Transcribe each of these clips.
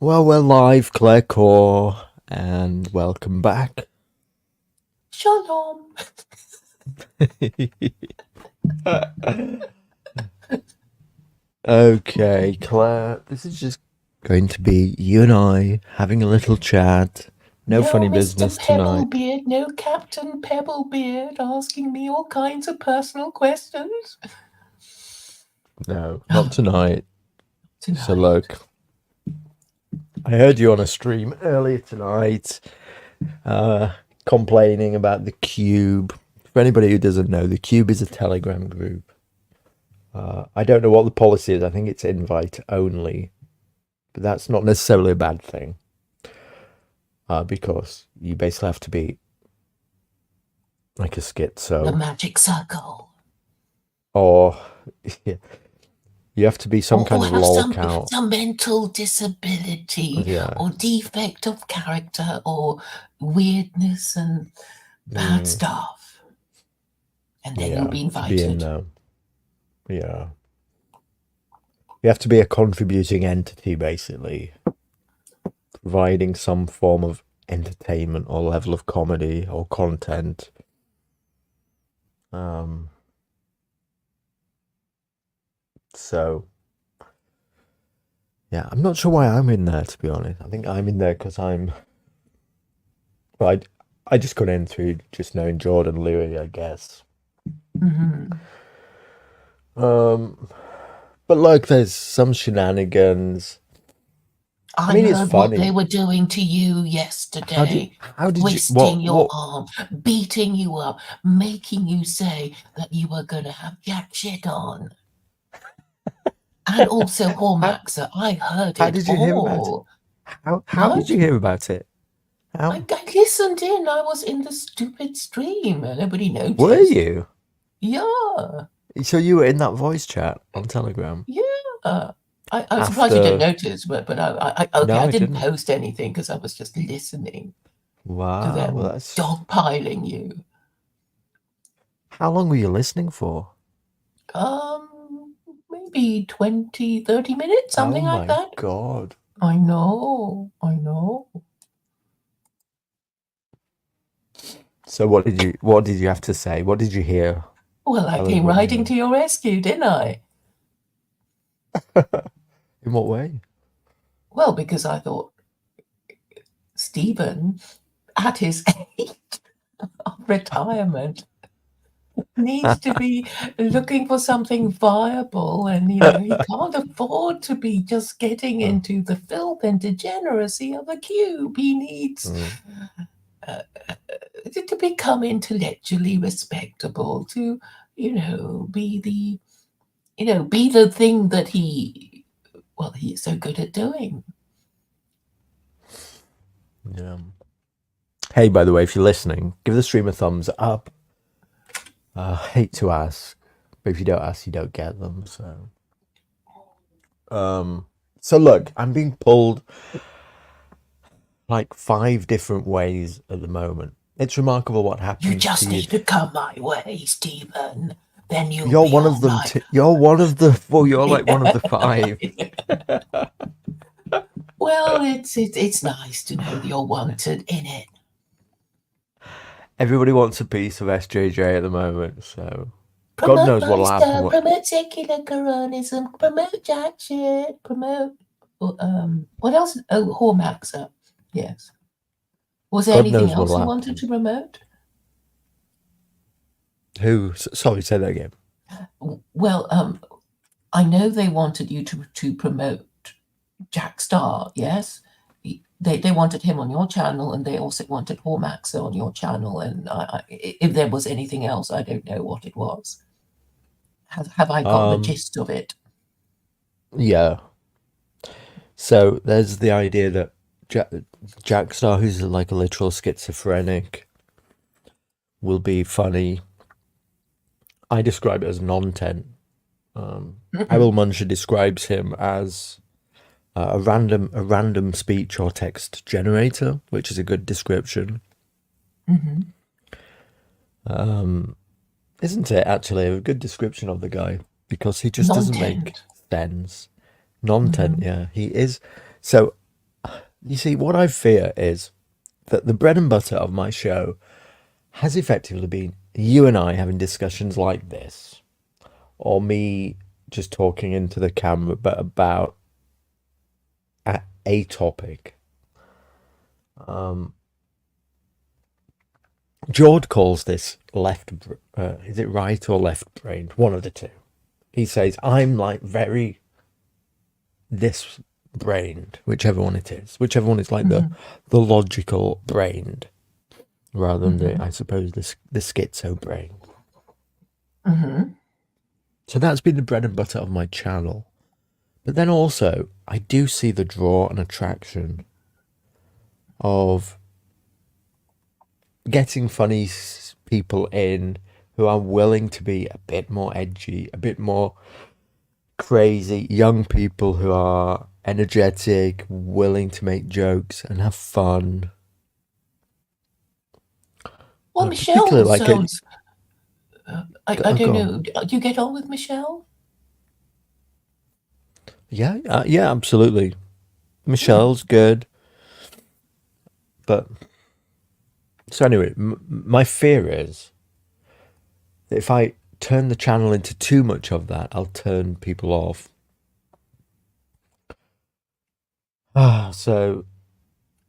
Well, we're live, Claire Core, and welcome back. Shalom. Okay, Claire, this is just going to be you and I having a little chat. No funny Mr. business tonight. Pebblebeard, no Captain Pebblebeard asking me all kinds of personal questions. No, not tonight. Tonight. So look, I heard you on a stream earlier tonight, complaining about the Cube. For anybody who doesn't know, the Cube is a Telegram group. I don't know what the policy is. I think it's invite only, but that's not necessarily a bad thing, because you basically have to be like a schizo. The magic circle. Or yeah, you have to be some kind of lolcout. Some mental disability or defect of character or weirdness and bad stuff. And then you'll be invited. Yeah. You have to be a contributing entity, basically, providing some form of entertainment or level of comedy or content. So, yeah, I'm not sure why I'm in there, to be honest. I think I'm in there because I just got in through just knowing Jordan Louis, I guess. But look, there's some shenanigans. I mean, heard what they were doing to you yesterday. How did twisting your arm, beating you up, making you say that you were going to have jack shit on. And also Hormaxer. I heard How it did you all. hear about it? How did you hear about it? I listened in. I was in the stupid stream. Nobody noticed. Were you? Yeah. So you were in that voice chat on Telegram? Yeah. I was surprised you didn't notice, but I didn't post anything because I was just listening. Wow, to them dogpiling you. How long were you listening for? Maybe 20, 30 minutes, something like that. Oh my God. I know. So what did you have to say? What did you hear? Well, I came riding to your rescue, didn't I? In what way? Well, because I thought Stephen, at his age of retirement, needs to be looking for something viable, and he can't afford to be just getting into the filth and degeneracy of a cube. He needs to become intellectually respectable, to be the thing that he is so good at doing. Yeah. Hey, by the way, if you're listening, give the stream a thumbs up. Hate to ask, but if you don't ask, you don't get them. So look, I'm being pulled like 5 different ways at the moment. It's remarkable what happens. You just need to come my way, Stephen. Then you're one of them. You're one of the. Well, you're like one of the 5. Well, it's nice to know you're wanted in it. Everybody wants a piece of SJJ at the moment, so God knows what'll happen. Promote secular Quranism, promote jack shit, promote what else? Oh, Hormaxer. Yes. Was there anything else you wanted to promote? Who? Sorry, say that again. Well, I know they wanted you to promote Jack Star, yes? They wanted him on your channel, and they also wanted Hormaxer on your channel, and if there was anything else, I don't know what it was. Have I got the gist of it? Yeah. So there's the idea that Jack Star, who's like a literal schizophrenic, will be funny. I describe it as non-tent. Errol Muncher describes him as a random speech or text generator, which is a good description. Isn't it actually a good description of the guy? Because he just doesn't make sense. Non-tent, yeah. He is. So You see, what I fear is that the bread and butter of my show has effectively been you and I having discussions like this, or me just talking into the camera, but about a topic. George calls this is it right or left brained? One of the two. He says, I'm like very this brained, whichever one it is. Whichever one is like the logical brained, rather than the, I suppose, the schizo brain. So that's been the bread and butter of my channel. But then also, I do see the draw and attraction of getting funny people in who are willing to be a bit more edgy, a bit more crazy, young people who are energetic, willing to make jokes and have fun. Well, Michelle particularly like sounds. I don't go know. Do you get on with Michelle? yeah, absolutely. Michelle's good, but so anyway, my fear is that if I turn the channel into too much of that, I'll turn people off. So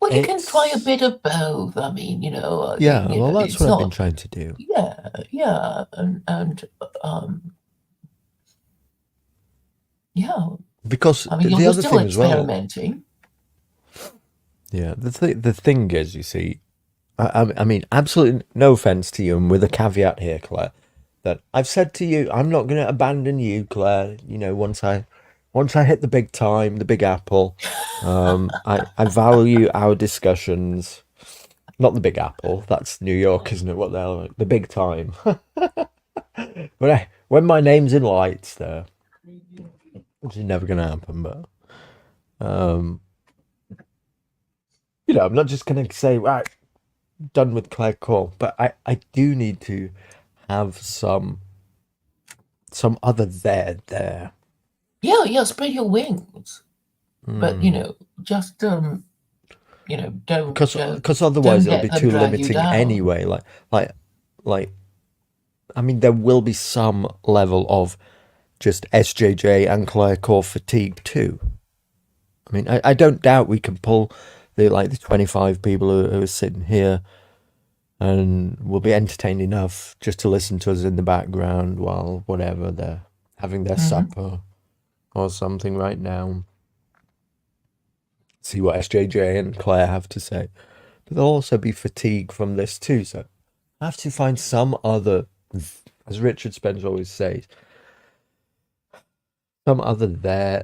Well, you can try a bit of both. I mean, yeah, you well, know, that's it's what I've been not. trying to do. Yeah, and yeah. Because I mean, the you're other still thing as well, experimenting. yeah, the thing is, you see, I mean, absolutely no offense to you, and with a caveat here, Claire, that I've said to you, I'm not going to abandon you, Claire. You know, once I hit the big time, the big apple, I value our discussions. Not the Big Apple. That's New York, isn't it? What the hell? The big time. When my name's in lights, there, which is never going to happen, but I'm not just going to say right, done with Claire Cole, but I do need to have some other there. Yeah, spread your wings. But just don't Because otherwise don't it'll let be them too drag you limiting down. anyway. Like I mean, there will be some level of just SJJ and Claire Core fatigue too. I mean, I don't doubt we can pull the 25 people who are sitting here and will be entertained enough just to listen to us in the background while whatever they're having their supper or something right now. See what SJJ and Claire have to say. But there'll also be fatigue from this too, so I have to find some other, as Richard Spencer always says, some other there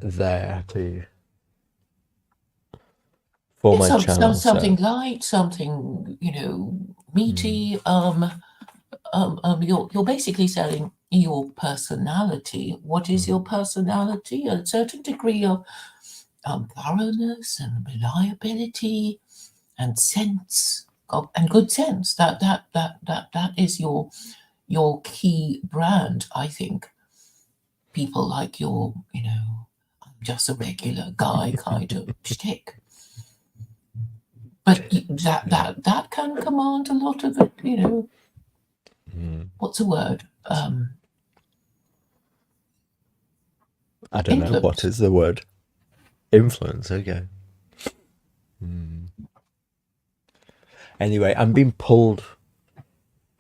to for It's my channel. something So light, something meaty. You're basically selling your personality. What is your personality? A certain degree of thoroughness and reliability and sense and good sense. That is your key brand. I think people like your I'm just a regular guy kind of shtick. But that can command a lot of what's the word? I don't know what is the word. Influence. Okay. Anyway, I'm being pulled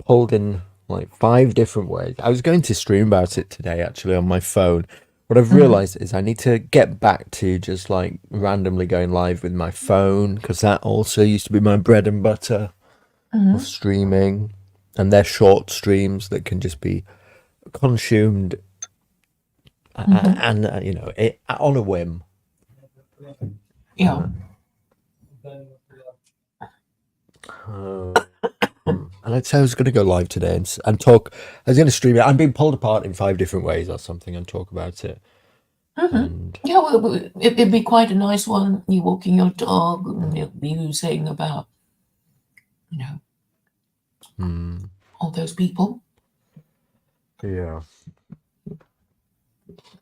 in like 5 different ways. I was going to stream about it today actually on my phone. What I've realized is I need to get back to just like randomly going live with my phone, because that also used to be my bread and butter of streaming, and they're short streams that can just be consumed and on a whim. Yeah. And I'd say I was going to go live today and talk. I was going to stream it. I'm being pulled apart in 5 different ways or something and talk about it. And Yeah, well, it'd be quite a nice one. You walking your dog and you're musing about, all those people. yeah,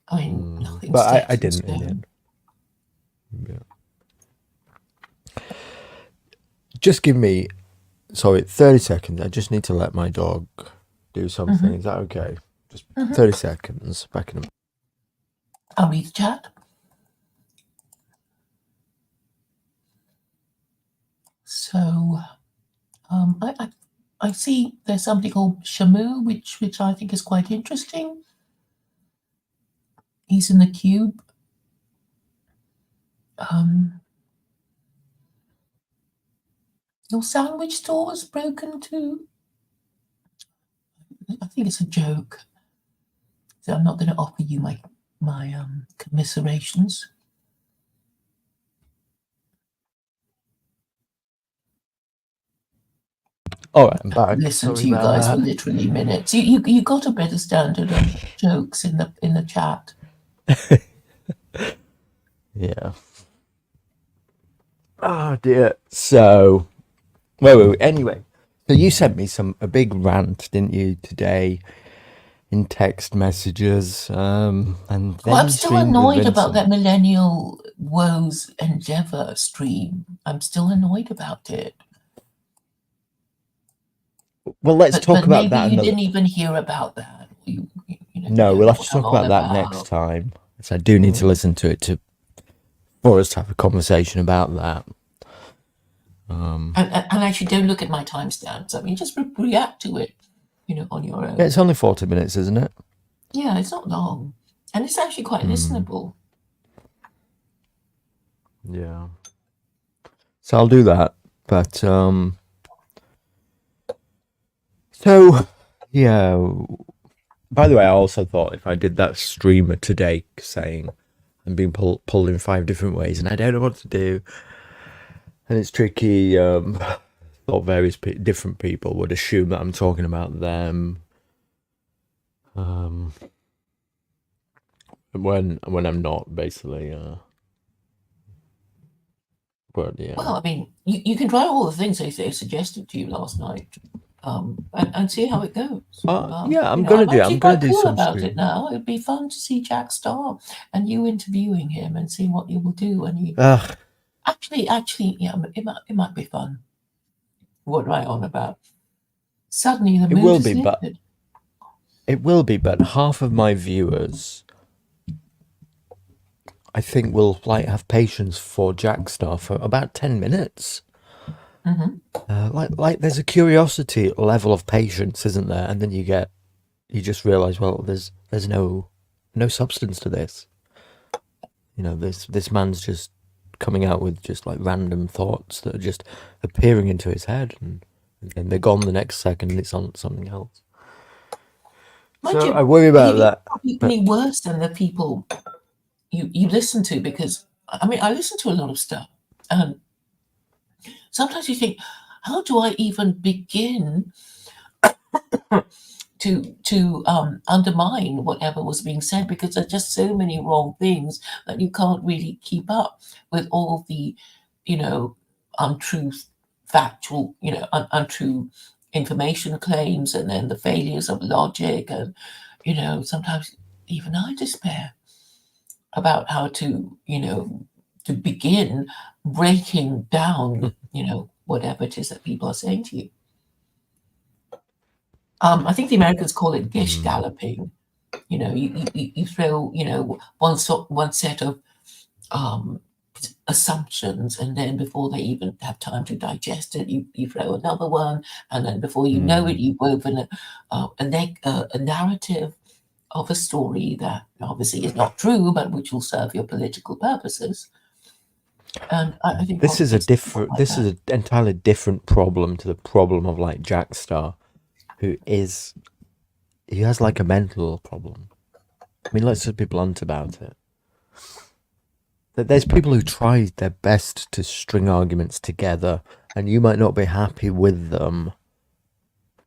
I mean, nothing's but set I in didn't in the stone. end. Yeah. Just give me, sorry, 30 seconds. I just need to let my dog do something. Mhm. Is that okay? Just Mhm. 30 seconds. Back in a... I'll read the chat. So I see there's something called Shamu, which I think is quite interesting. He's in the cube. Your sandwich store is broken too. I think it's a joke. So I'm not going to offer you my commiserations. All right, I'm back. Listen Sorry to you about guys for that. literally minutes. You got a better standard of jokes in the chat. Yeah. Oh dear. So, wait. Anyway, so you sent me a big rant, didn't you, today in text messages? And Well, then I'm you still streamed with annoyed about Vincent. that Millennial Woes Endeavour stream. I'm still annoyed about it. Well, let's talk But about maybe that you another. didn't even hear about that. You No, don't we'll know have to what I'm talk on about that next about. time. So I do need to listen to it for us to have a conversation about that. And actually, don't look at my timestamps. I mean, just react to it, on your Yeah, own. it's only 40 minutes, isn't it? Yeah, it's not long, and it's actually quite listenable. Yeah. So I'll do that. But so yeah. By the way, I also thought if I did that streamer today saying I'm being pulled in 5 different ways and I don't know what to do and it's tricky, thought various different people would assume that I'm talking about them. When I'm not, basically. But yeah. Well, I mean, you can try all the things they suggested to you last night, and see how it goes. Yeah, I'm I'm I'm actually gonna quite do cool some about it streaming. now. It'd be fun to see Jack Star and you interviewing him and see what you will do. And you Ugh, actually, yeah, it might be fun. What am I on about? Suddenly, the it mood will is be, lifted. but half of my viewers, I think, will like have patience for Jackstar for about 10 minutes. Like there's a curiosity level of patience, isn't there? And then you just realize, well, there's no substance to this. This man's just coming out with just like random thoughts that are just appearing into his head, and then they're gone the next second. And it's on something else. Mind So I you, worry about he's that. probably But any worse than the people you listen to, because I mean, I listen to a lot of stuff, and sometimes you think, how do I even begin to undermine whatever was being said, because there's just so many wrong things that you can't really keep up with all the, untruth, factual, untrue information claims, and then the failures of logic, and sometimes even I despair about how to begin breaking down, whatever it is that people are saying to you. I think the Americans call it Gish Galloping. You throw, one set of um, assumptions, and then before they even have time to digest it, you throw another one, and then before you know it, you've woven a narrative of a story that obviously is not true, but which will serve your political purposes. And I think politics is not like this is that. an entirely different problem to the problem of like Jackstar, he has like a mental problem. I mean, let's just be blunt about it. There's people who try their best to string arguments together, and you might not be happy with them,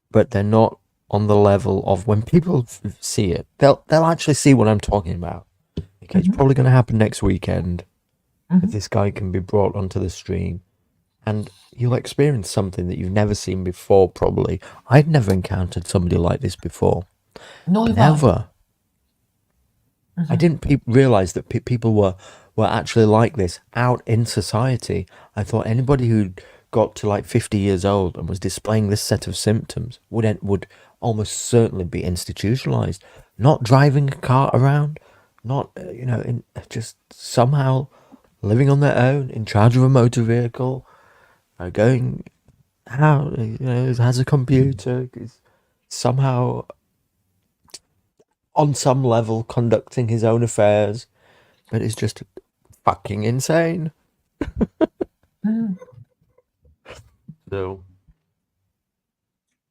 but they're not on the level of when people see it. They'll actually see what I'm talking about. Okay, it's probably going to happen next weekend. If this guy can be brought onto the stream, and you'll experience something that you've never seen before. Probably, I'd never encountered somebody like this before. Nor have I. Never. I didn't realize that people were actually like this out in society. I thought anybody who'd got to like 50 years old and was displaying this set of symptoms would almost certainly be institutionalized, not driving a car around, not just somehow living on their own, in charge of a motor vehicle, going out, has a computer, is somehow on some level conducting his own affairs, but it's just fucking insane. Mm. So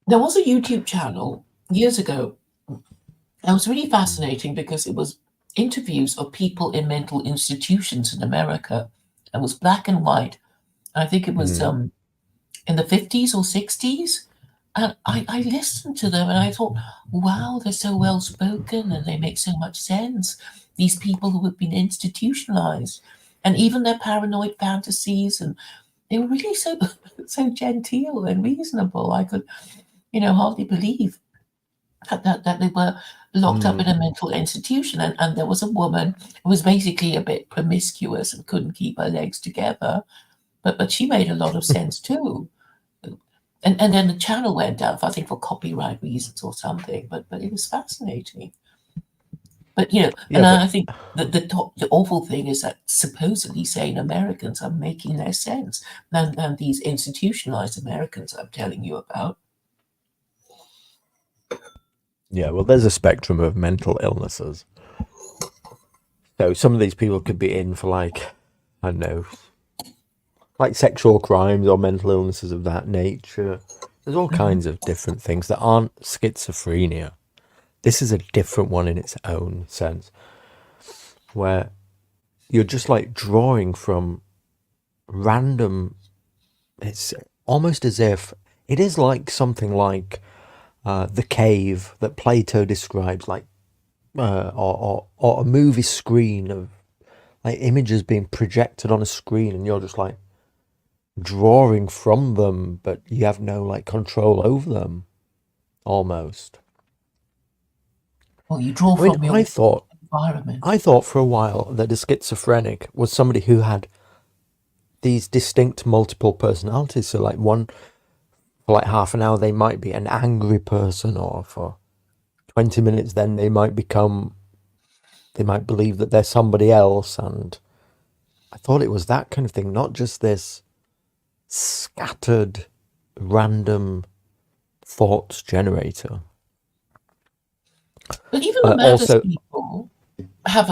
There was a YouTube channel years ago. It was really fascinating because it was interviews of people in mental institutions in America. It was black and white. I think it was in the 50s or 60s. And I listened to them and I thought, wow, they're so well spoken and they make so much sense. These people who have been institutionalized, and even their paranoid fantasies, and they were really so so genteel and reasonable. I could, hardly believe that they were locked up in a mental institution. And there was a woman who was basically a bit promiscuous and couldn't keep her legs together, but she made a lot of sense too. And then the channel went down, I think, for copyright reasons or something. But it was fascinating. But yeah, and but I think the awful thing is that supposedly sane Americans are making less sense than these institutionalized Americans I'm telling you about. yeah, well, there's a spectrum of mental illnesses. So some of these people could be in for like, I don't know, like sexual crimes or mental illnesses of that nature. There's all kinds of different things that aren't schizophrenia. This is a different one in its own sense, where you're just like drawing from random. It's almost as if it is like something like the cave that Plato describes, like or a movie screen of like images being projected on a screen, and you're just like drawing from them, but you have no like control over them, almost. Well, you draw I mean, from I your thought environment. I thought for a while that a schizophrenic was somebody who had these distinct multiple personalities. So like one for like half an hour they might be an angry person, or for 20 minutes then they might believe that they're somebody else. And I thought it was that kind of thing, not just this scattered random thoughts generator. But even the maddest Also, people have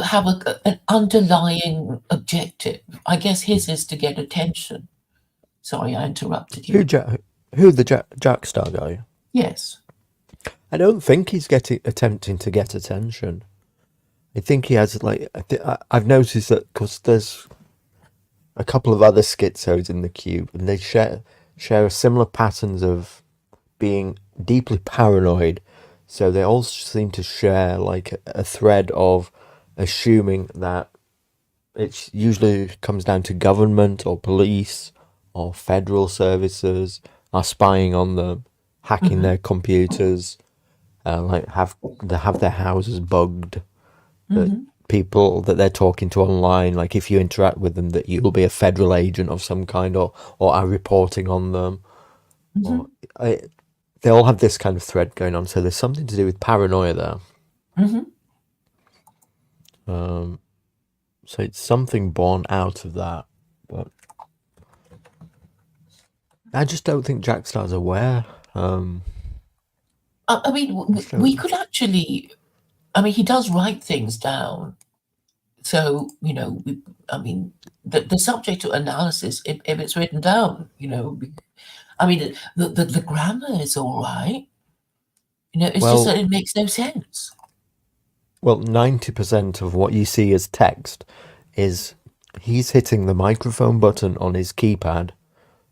an underlying objective. I guess his is to get attention. Sorry, I interrupted who you. who the Jackstar guy? Yes. I don't think he's attempting to get attention. I think he has like I've noticed that because there's a couple of other schizos in the cube, and they share similar patterns of being deeply paranoid. So they all seem to share like a thread of assuming that it usually comes down to government or police or federal services are spying on them, hacking Hmm. their computers, like they have their houses bugged. That Hmm. people that they're talking to online, like if you interact with them, that you'll be a federal agent of some kind, or are reporting on them, Hmm. or they all have this kind of thread going on. So there's something to do with paranoia there. Hmm. So it's something born out of that, but I just don't think Jackstar's aware. I mean, we could actually. I mean, he does write things down. So, I mean, the subject to analysis, if it's written down, I mean, the grammar is all right. It's just Well, that it makes no sense. 90% of what you see as text is he's hitting the microphone button on his keypad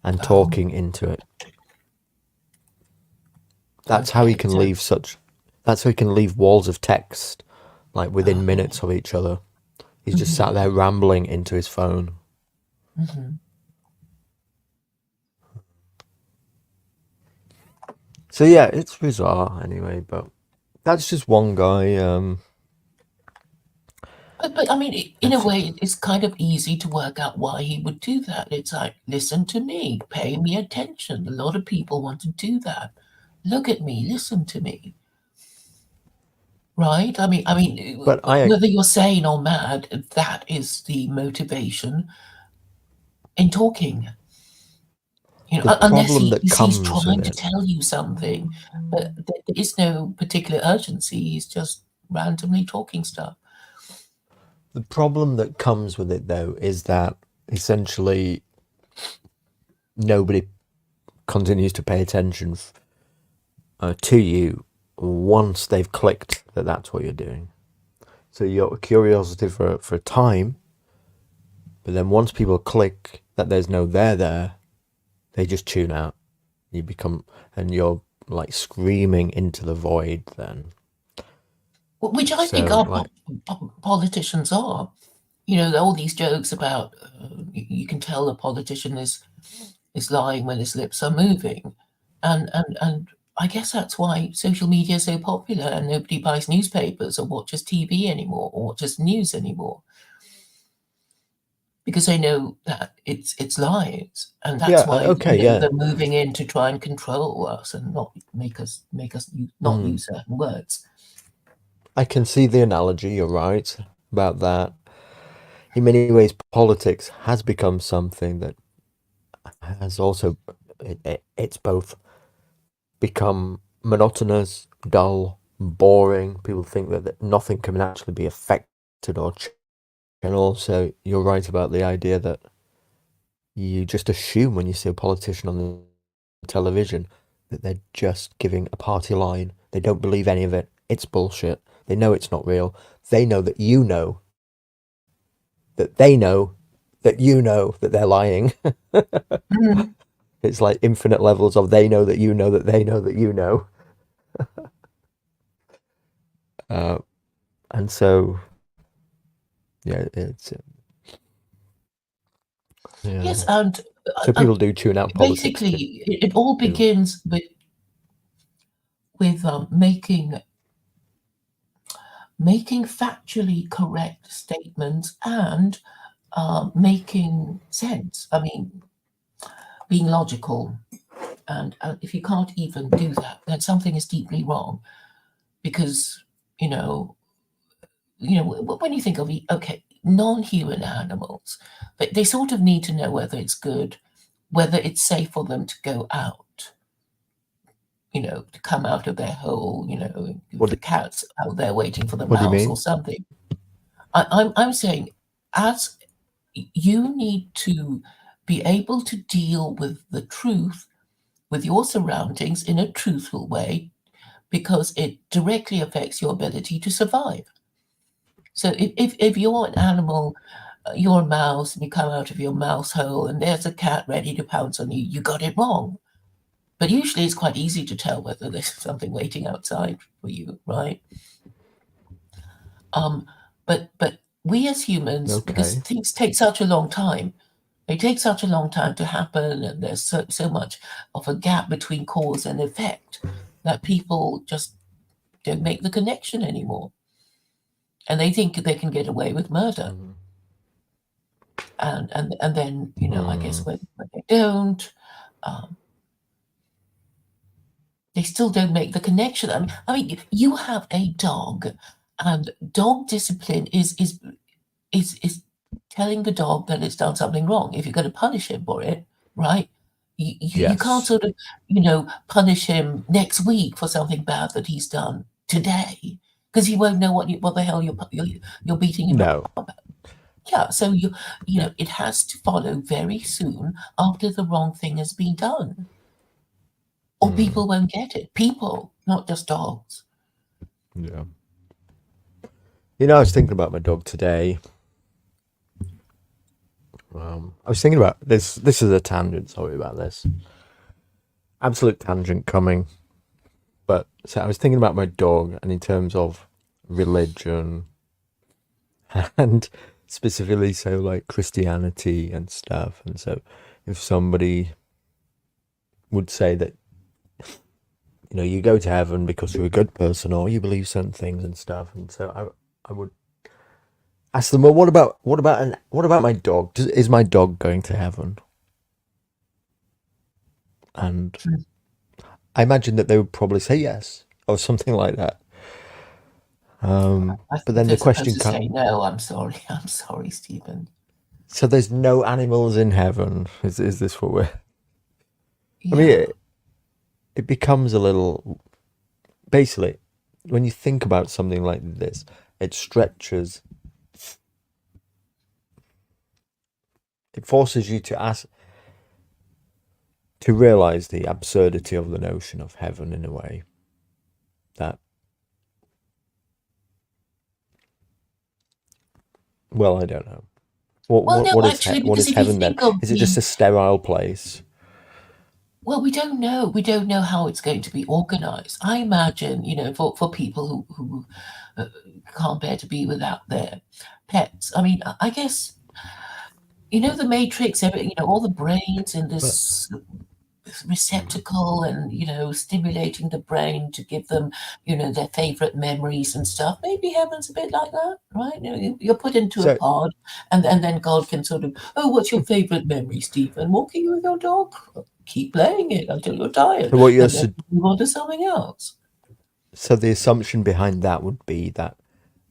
and Oh, talking into it. That's how he okay. can So, leave that's how he can leave walls of text like within oh, minutes of each other. He's just mhm, sat there rambling into his phone. mhm. So yeah, it's bizarre anyway, but that's just one guy. But I mean, in a It's way, it's kind of easy to work out why he would do that. It's like, listen to me, pay me attention. A lot of people want to do that. Look at me, listen to me, right? but I whether you're sane or mad, that is the motivation in talking. the Unless problem that he's comes with trying to it, tell you something, but there is no particular urgency. He's just randomly talking stuff. the problem that comes with it though is that essentially nobody continues to pay attention to you once they've clicked that that's what you're doing. So your curiosity for a time, but then once people click that there's no there, they just tune out. You become, and you're like screaming into the void then. Which I think So our like, politicians are. All these jokes about you can tell a politician is lying when his lips are moving, and I guess that's why social media is so popular and nobody buys newspapers or watches TV anymore or watches news anymore because they know that it's lies, and that's yeah, why okay, yeah. they're moving in to try and control us and not make us not Mm. use certain words. I can see the analogy, you're right about that. In many ways, politics has become something that has also, it's both become monotonous, dull, boring. People think that nothing can actually be affected or changed. And also, you're right about the idea that you just assume when you see a politician on the television that they're just giving a party line. They don't believe any of it. It's bullshit. They know it's not real. They know that you know that they know that you know that they're lying. Mm. It's like infinite levels of they know that you know that they know that you know. Uh, and so, yeah, it's, yeah. Yes, and So people do tune out politics basically, too. it all begins with making factually correct statements and making sense. I mean, being logical. And if you can't even do that, then something is deeply wrong. Because you know, when you think of okay, non-human animals, they sort of need to know whether it's good, whether it's safe for them to go out. To come out of their hole. If What the do, cat's out there waiting for the what do you mouse or mean? something. I'm saying, as you need to be able to deal with the truth, with your surroundings in a truthful way, because it directly affects your ability to survive. So if you're an animal, you're a mouse, and you come out of your mouse hole and there's a cat ready to pounce on you, you got it wrong. But usually it's quite easy to tell whether there's something waiting outside for you, right? Um, but we as humans, because Okay. things take such a long time, they take such a long time to happen, and there's so much of a gap between cause and effect that people just don't make the connection anymore, and they think they can get away with murder. Mm. And then I guess Mm. when they don't, um, they still don't make the connection. I mean, you have a dog, and dog discipline is telling the dog that it's done something wrong. If you're going to punish him for it, right? You can't Yes. sort of punish him next week for something bad that he's done today, because he won't know what the hell you're beating him up No. about. Yeah, so it has to follow very soon after the wrong thing has been done, or Mm. people won't get it. People, not just dogs. Yeah. I was thinking about my dog today. I was thinking about this. This is a tangent. Sorry about this. Absolute tangent coming. But so I was thinking about my dog, and in terms of religion, and specifically, so like Christianity and stuff. And so, if somebody would say that you go to heaven because you're a good person, or you believe certain things and stuff, and so I would Ask them, well, what about my dog? Is my dog going to heaven? And I imagine that they would probably say yes or something like that. I But think then they're the supposed question to comes: say no. I'm sorry. I'm sorry, Stephen. so there's no animals in heaven? Is this what we're? I mean, Yeah. it becomes a little. Basically, when you think about something like this, it stretches. It forces you to realize the absurdity of the notion of heaven in a way that, well, I don't know. What Well, what no, what is actually, what because is if you heaven then? think of Is it just a sterile place? well, we don't know. We don't know how it's going to be organized. I imagine, for people who can't bear to be without their pets. I mean, I guess, the Matrix, all the brains in But this receptacle and, stimulating the brain to give them, their favorite memories and stuff. Maybe heaven's a bit like that, right? You're put into a so pod and then God can sort of, oh, what's your favorite memory, Stephen? Walking with your dog? Keep playing it until you're tired so what you're and then move on to something else. so the assumption behind that would be that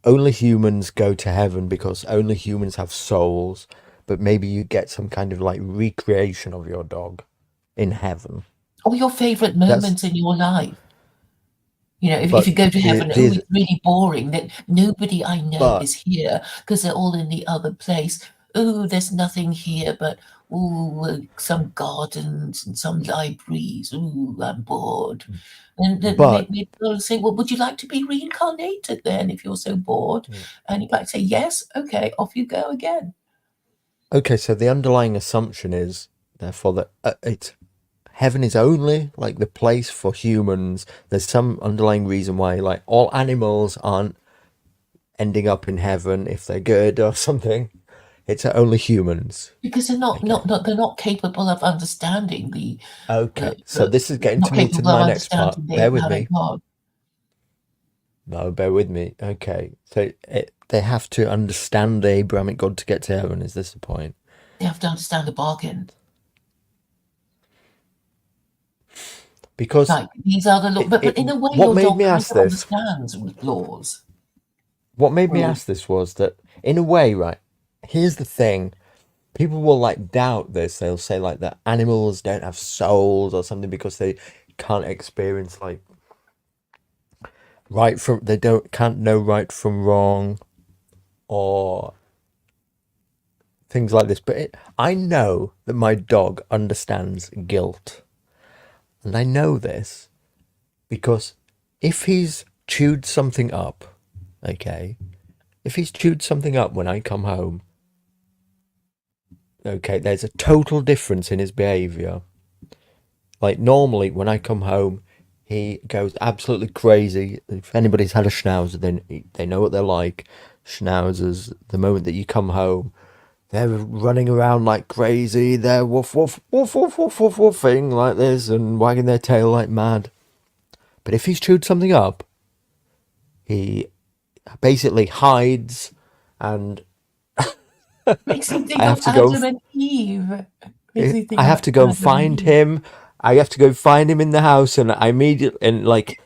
only humans go to heaven because only humans have souls, but maybe you get some kind of like recreation of your dog in heaven. Or your favorite That's moments in your life. If but you go to the heaven, oh, the it's really boring that nobody I know but is here because they're all in the other place. Oh, there's nothing here but some gardens and some libraries. Oh, I'm bored. And then but maybe they'll say, well, would you like to be reincarnated then if you're so bored? And you might say, yes, okay, off you go again. okay, so the underlying assumption is therefore that it's heaven is only like the place for humans. There's some underlying reason why like all animals aren't ending up in heaven if they're good or something. It's only humans. Because they're Okay. they're not capable of understanding Okay. So this is getting not to me to capable of my next part. understanding the Bear with Abrahamic me. God. No, bear with me. Okay. So they have to understand the Abrahamic God to get to heaven. Is this the point? They have to understand the bargain. Because Like these are the law, but in a way, what your made dog me kind ask of this, understands laws. what made me Rules. ask this was that in a way, right, here's the thing. People will like doubt this. They'll say like that animals don't have souls or something because they can't experience like they don't can't know right from wrong or things like this. But I know that my dog understands guilt. And I know this because if he's chewed something up, okay, if he's chewed something up when I come home, okay, there's a total difference in his behavior. Like normally when I come home, he goes absolutely crazy. If anybody's had a schnauzer, then they know what they're like. Schnauzers, the moment that you come home, they're running around like crazy. They're woof woof woof woof woof woof woofing like this and wagging their tail like mad. But if he's chewed something up, he basically hides, and Makes me I think have of to go. Adam and Eve. Makes me I think of have to go and Adam and find Eve. him. I have to go find him in the house, and I immediately and like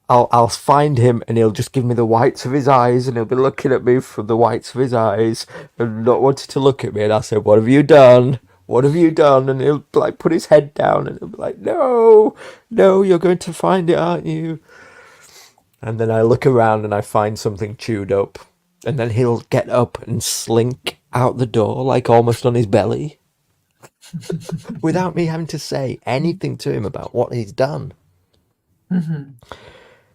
I'll find him, and he'll just give me the whites of his eyes, and he'll be looking at me from the whites of his eyes, and not wanting to look at me. And I'll say, "What have you done? What have you done?" And he'll like put his head down, and he'll be like, "No, no, you're going to find it, aren't you?" And then I look around and I find something chewed up. And then he'll get up and slink out the door, like almost on his belly, without me having to say anything to him about what he's done. Mhm.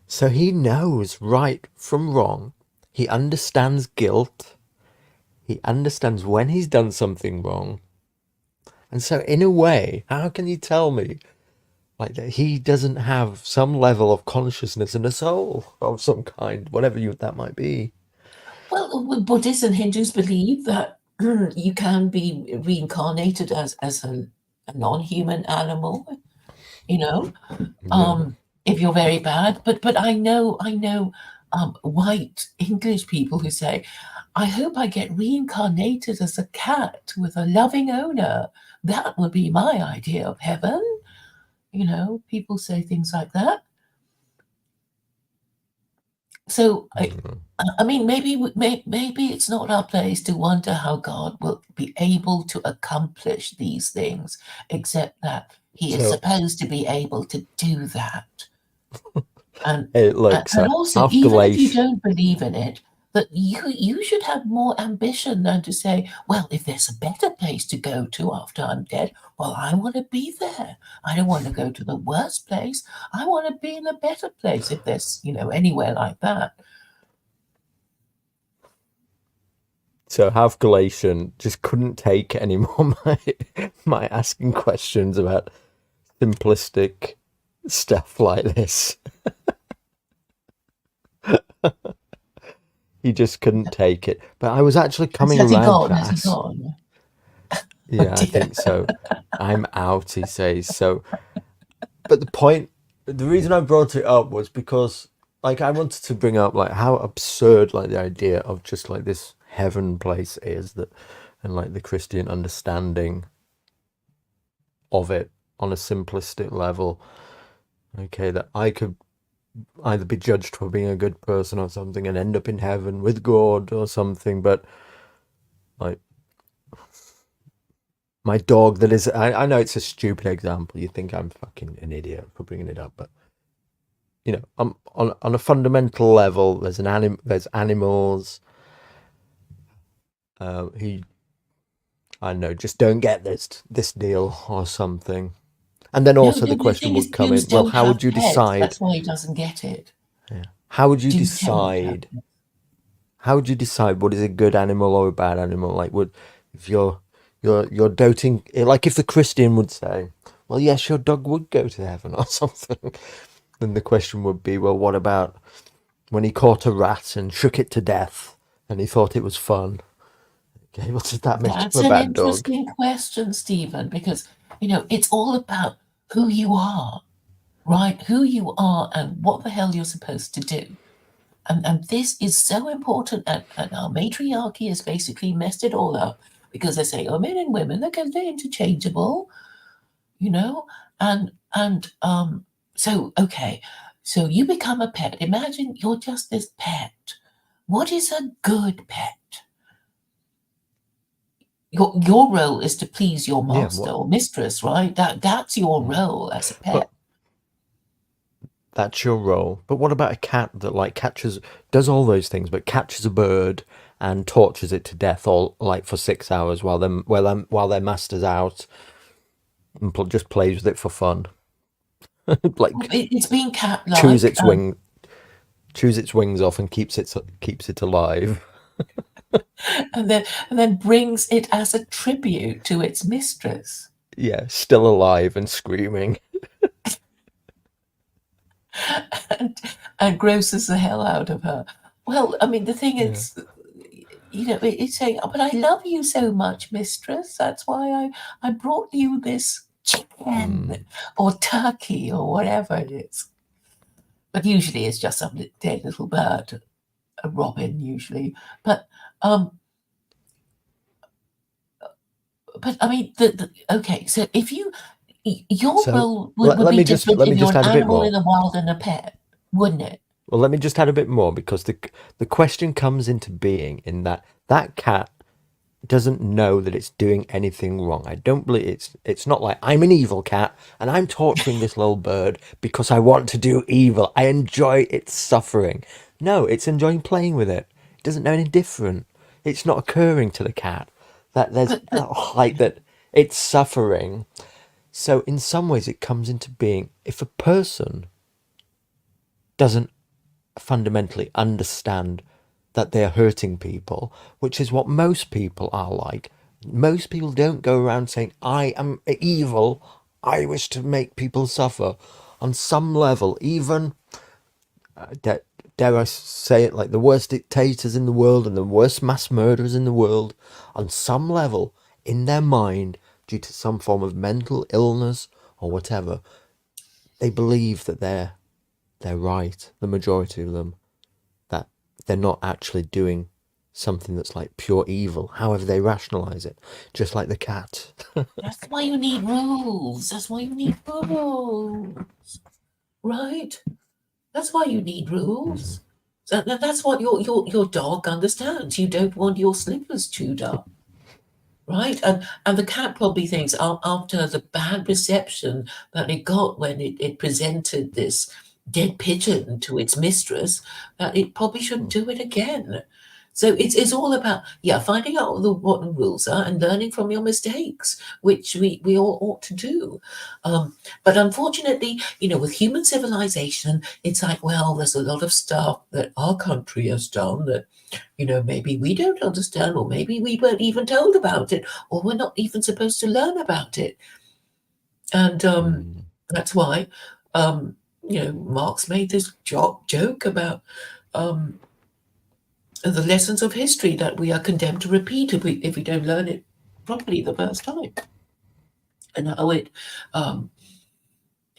So he knows right from wrong. He understands guilt. He understands when he's done something wrong. And so, in a way, how can you tell me like that he doesn't have some level of consciousness and a soul of some kind, whatever that might be? Well, Buddhists and Hindus believe that you can be reincarnated as a non-human animal, you know, Yeah. um, if you're very bad. But I know white English people who say, I hope I get reincarnated as a cat with a loving owner. That would be my idea of heaven. People say things like that. So I mean, maybe it's not our place to wonder how God will be able to accomplish these things, except that He is So, supposed to be able to do that. And look, so also, half even if you Galatian. don't believe in it, that you should have more ambition than to say, well, if there's a better place to go to after I'm dead, well, I want to be there. I don't want to go to the worst place. I want to be in a better place if there's, anywhere like that. So half Galatian just couldn't take any more my asking questions about simplistic stuff like this. He just couldn't take it. But I was actually coming Has he around gone? to Has he ask. gone? Oh Yeah, I dear. think so. I'm out, he says. So, but the reason I brought it up was because, like, I wanted to bring up, like, how absurd, like, the idea of just, like, this heaven place is that, and, like, the Christian understanding of it on a simplistic level. Okay, that I could either be judged for being a good person or something and end up in heaven with God or something, but, like, my dog that is, I know it's a stupid example. You think I'm fucking an idiot for bringing it up, but on a fundamental level, there's there's animals who, I don't know, just don't get this deal or something. And then No, also the no, the question thing is, would come Jews in, well, don't how would have you pets. decide? That's why he doesn't get it. Yeah. How would you Jews tend to have decide? pets. How would you decide what is a good animal or a bad animal? Like, if you're doting, like if the Christian would say, well, yes, your dog would go to heaven or something, then the question would be, well, what about when he caught a rat and shook it to death and he thought it was fun? Okay, what does that make him That's a an bad dog? interesting question, Stephen, because, it's all about who you are, right? Who you are and what the hell you're supposed to do. And this is so important. And our matriarchy has basically messed it all up because they say, oh, men and women, they're interchangeable, you know? So, okay, so you become a pet. Imagine you're just this pet. What is a good pet? Your role is to please your Yeah, master or mistress, right? That's your role as a but pet. that's your role. But what about a cat that like does all those things, but catches a bird and tortures it to death all like for 6 hours while their master's out and just plays with it for fun, like It's being chews cat-like, its wing, chews its wings off and keeps it alive. and then brings it as a tribute to its mistress. Yeah, still alive and screaming. and grosses the hell out of her. Well, I mean, the thing Yeah. is, it's saying, "Oh, but I love you so much, mistress. That's why I brought you this chicken or turkey or whatever it is." But usually it's just some dead little bird, a robin usually. But um, but I mean, okay. So if your So role would, let, would let be me just different let if me you're just an add a bit animal in more. the wild and a pet, wouldn't it? Well, let me just add a bit more because the question comes into being in that cat doesn't know that it's doing anything wrong. I don't believe it's not like I'm an evil cat and I'm torturing this little bird because I want to do evil. I enjoy its suffering. No, it's enjoying playing with it. It doesn't know any different. It's not occurring to the cat that there's But like that it's suffering. So in some ways it comes into being if a person doesn't fundamentally understand that they're hurting people, which is what most people are like. Most people don't go around saying, I am evil, I wish to make people suffer. On some level, even, dare, dare I say it, like the worst dictators in the world and the worst mass murderers in the world, on some level, in their mind, due to some form of mental illness or whatever, they believe that they're right, the majority of them, that they're not actually doing something that's like pure evil, however they rationalize it, just like the cat. That's why you need rules. That's why you need rules, right? That's why you need rules. So that's what your dog understands. You don't want your slippers chewed up, right? And the cat probably thinks after the bad reception that it got when it presented this dead pigeon to its mistress, that it probably shouldn't do it again. So it's all about finding out what the rules are and learning from your mistakes, which we all ought to do. But unfortunately, with human civilization, it's like, well, there's a lot of stuff that our country has done that maybe we don't understand, or maybe we weren't even told about it, or we're not even supposed to learn about it. And that's why, Marx made this joke about the lessons of history that we are condemned to repeat if we don't learn it properly the first time, and how it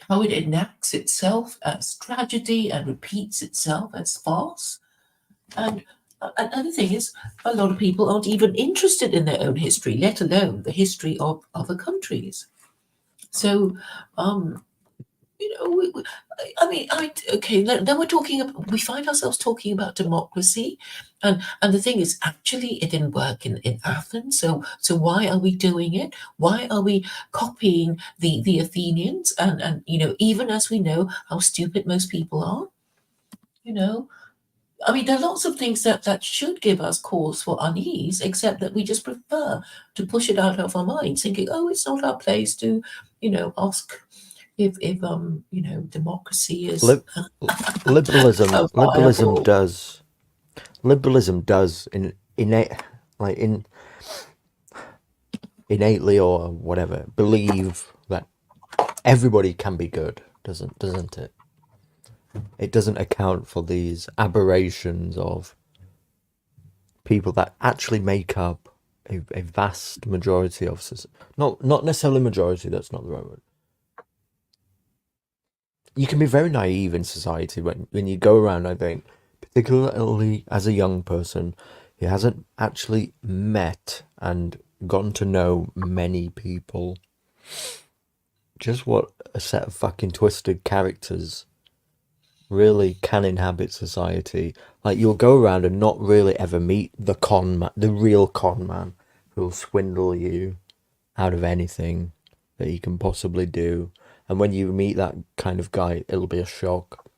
enacts itself as tragedy and repeats itself as farce. And another thing is, a lot of people aren't even interested in their own history, let alone the history of other countries. So, okay, now we find ourselves talking about democracy, and the thing is, actually, it didn't work in Athens. So why are we doing it? Why are we copying the Athenians? And even as we know how stupid most people are, there are lots of things that should give us cause for unease, except that we just prefer to push it out of our minds, thinking, oh, it's not our place to, ask if democracy is Liberalism viable. does innately or whatever believe that everybody can be good, doesn't it? It doesn't account for these aberrations of people that actually make up a vast majority of society. Not necessarily majority, that's not the right word. You can be very naive in society when you go around, I think, particularly as a young person who hasn't actually met and gotten to know many people. Just what a set of fucking twisted characters really can inhabit society. Like, you'll go around and not really ever meet the real con man who'll swindle you out of anything that he can possibly do. And when you meet that kind of guy, it'll be a shock.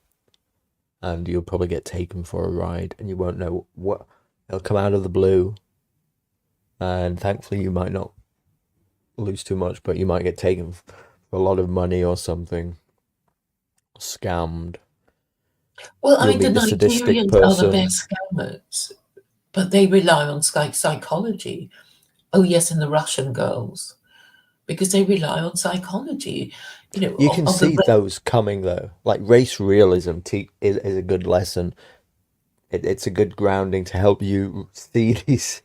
And you'll probably get taken for a ride and you won't know what. It'll come out of the blue. And thankfully you might not lose too much, but you might get taken for a lot of money or something. Scammed. Well, You'll meet the the sadistic Nigerians are the person. best scammers, but they rely on psychology. Oh, yes, and the Russian girls, because they rely on psychology. You can Of the see those coming though. Like, race realism is a good lesson. It's a good grounding to help you see these,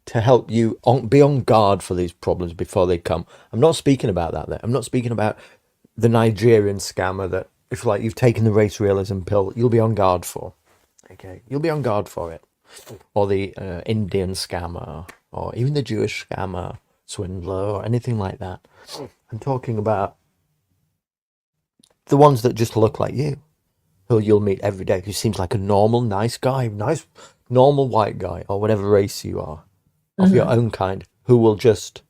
to help you be on guard for these problems before they come. I'm not speaking about that there. I'm not speaking about the Nigerian scammer that if like you've taken the race realism pill, you'll be on guard for. Okay, you'll be on guard for it. Or the Indian scammer, or even the Jewish scammer, swindler, or anything like that. I'm talking about the ones that just look like you, who you'll meet every day, who seems like a normal, nice guy, nice, normal white guy, or whatever race you are, of your own kind, who will just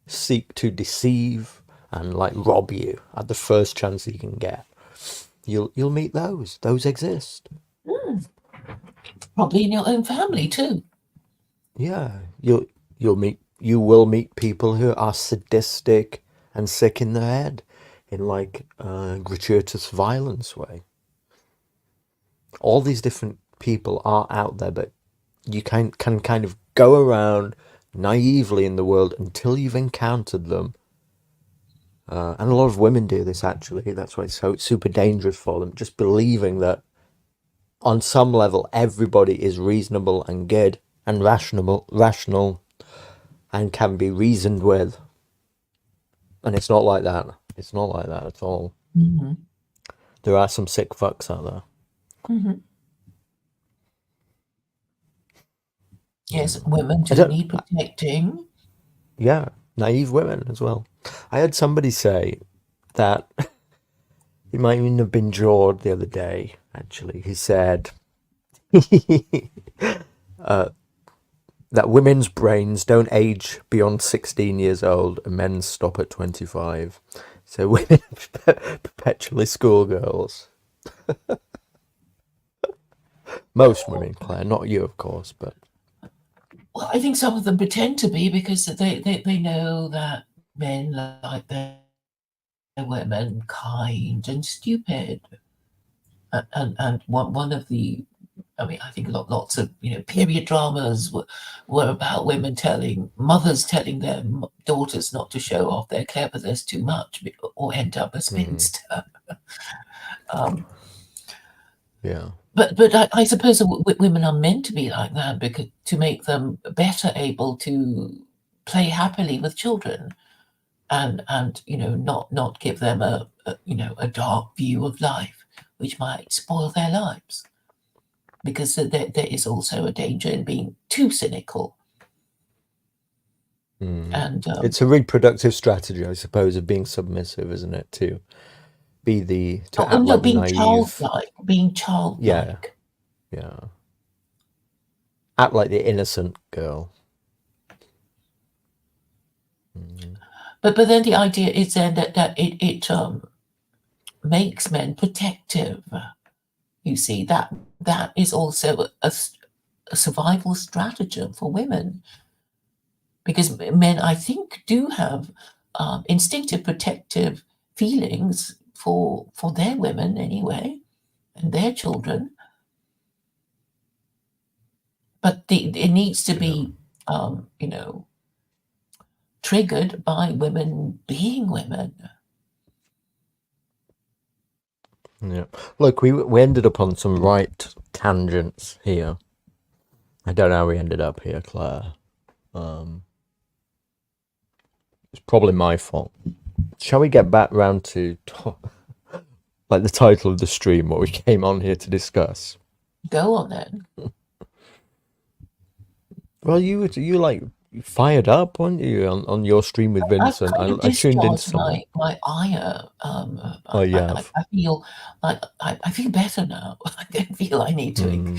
seek to deceive and like rob you at the first chance you can get. You'll meet those. Those exist. probably in your own family too. Yeah, you will meet people who are sadistic and sick in the head in like a gratuitous violence way. All these different people are out there, but you can kind of go around naively in the world until you've encountered them. And a lot of women do this, actually. That's why it's so super dangerous for them. Just believing that on some level everybody is reasonable and good and rational and can be reasoned with. And it's not like that. It's not like that at all. Mm-hmm. There are some sick fucks out there. Mm-hmm. Yes, women I do don't. need protecting. Yeah, naive women as well. I had somebody say that he might even have been Jawed the other day. Actually, he said that women's brains don't age beyond 16 years old and men's stop at 25. So women are perpetually schoolgirls. Most women, Claire, not you, of course, but Well, I think some of them pretend to be because they know that men like their women kind and stupid. And one of the, I mean, I think lots of period dramas were about women mothers telling their daughters not to show off their cleverness too much or end up a spinster. yeah. But I suppose women are meant to be like that because to make them better able to play happily with children and not give them a dark view of life which might spoil their lives, because there is also a danger in being too cynical. And It's a reproductive strategy, I suppose, of being submissive, isn't it? To act no, like the naive. being Yeah, childlike. yeah. Act like the innocent girl. But then the idea is then that it makes men protective. You see, that is also a survival stratagem for women, because men, I think, do have instinctive protective feelings for their women anyway, and their children. But it needs to Yeah. be, triggered by women being women. Yeah. Look, we ended up on some right tangents here. I don't know how we ended up here, Claire. It's probably my fault. Shall we get back round to like the title of the stream, what we came on here to discuss? Go on then. Well, you like fired up, weren't you, on your stream with I've Vincent? kind of I tuned into discharged some. my ire. Oh, you have. I feel like I feel better now. I don't feel I need to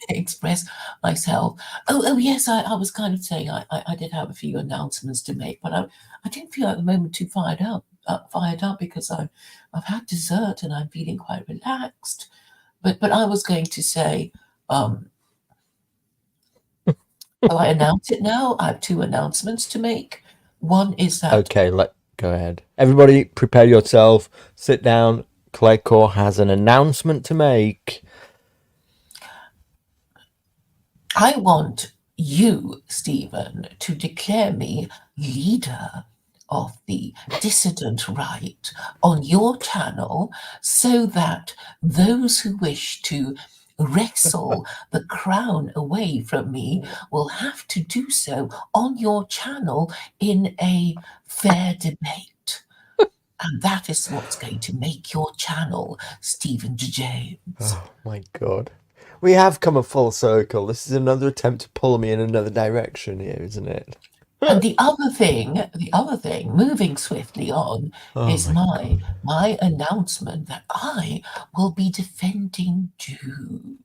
express myself. Oh yes, I was kind of saying I did have a few announcements to make, but I didn't feel at the moment too fired up. Fired up because I've had dessert and I'm feeling quite relaxed. But I was going to say, will I announce it now? I have two announcements to make. One is that Okay, go ahead. Everybody, prepare yourself. Sit down. Claire Core has an announcement to make. I want you, Stephen, to declare me leader of the dissident right on your channel, so that those who wish to wrestle the crown away from me will have to do so on your channel in a fair debate. And that is what's going to make your channel Stephen James. Oh my god. We have come a full circle. This is another attempt to pull me in another direction here, isn't it? And the other thing, moving swiftly on, Oh is my god. my announcement that I will be defending Jews.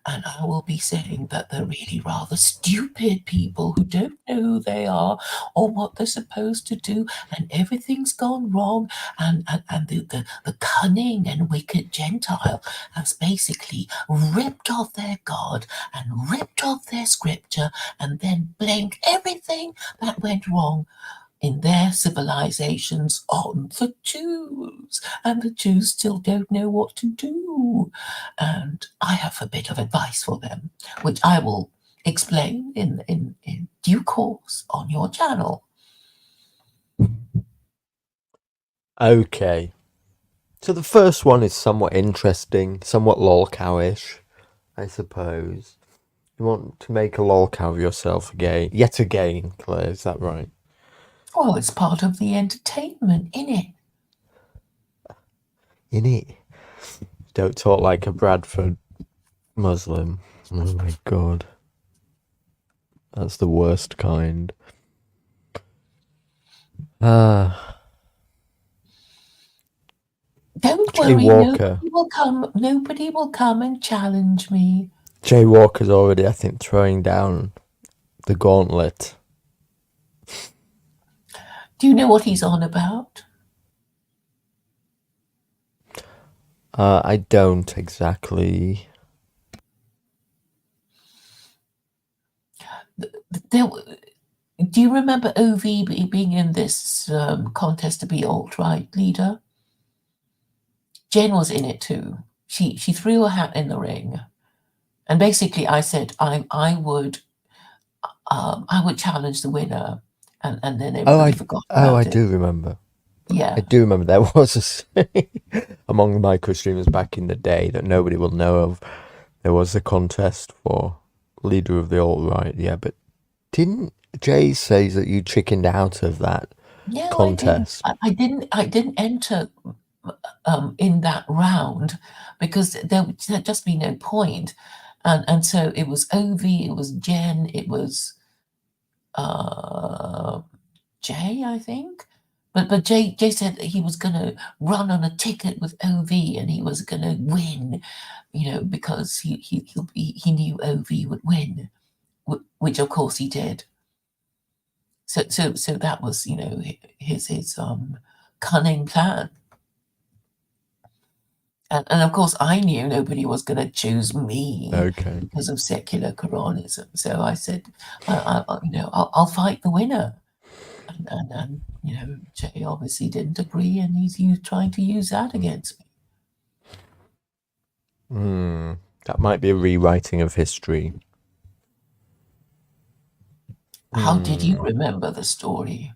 And I will be saying that they're really rather stupid people who don't know who they are or what they're supposed to do, and everything's gone wrong, and the cunning and wicked Gentile has basically ripped off their God and ripped off their scripture and then blamed everything that went wrong in their civilizations on the Jews. And the Jews still don't know what to do. And I have a bit of advice for them, which I will explain in due course on your channel. Okay. So the first one is somewhat interesting, somewhat lolcowish, I suppose. You want to make a lolcow of yourself again, yet again, Claire, is that right? Well, it's part of the entertainment, innit? Innit? Don't talk like a Bradford Muslim. Oh my god. That's the worst kind. Ah, Don't Jay worry, Walker. nobody will come and challenge me. Jay Walker's already, I think, throwing down the gauntlet. Do you know what he's on about? I don't exactly. There, do you remember OV being in this contest to be alt-right leader? Jen was in it too. She threw her hat in the ring, and basically I said I would challenge the winner, and then everybody forgot about I it. do remember. Yeah. I do remember there was among the micro streamers back in the day that nobody will know of. There was a contest for leader of the alt-right, yeah, but didn't Jay say that you chickened out of that No, contest? I didn't enter in that round because there'd just be no point. And so it was Ovi, it was Jen, it was Jay, I think. But Jay said that he was going to run on a ticket with OV and he was going to win, because he knew OV would win, which of course he did. So that was his cunning plan. And of course, I knew nobody was going to choose me Okay. because of secular Quranism. So I said, I'll fight the winner. And Jay obviously didn't agree, and he's trying to use that against me. That might be a rewriting of history. How did you remember the story?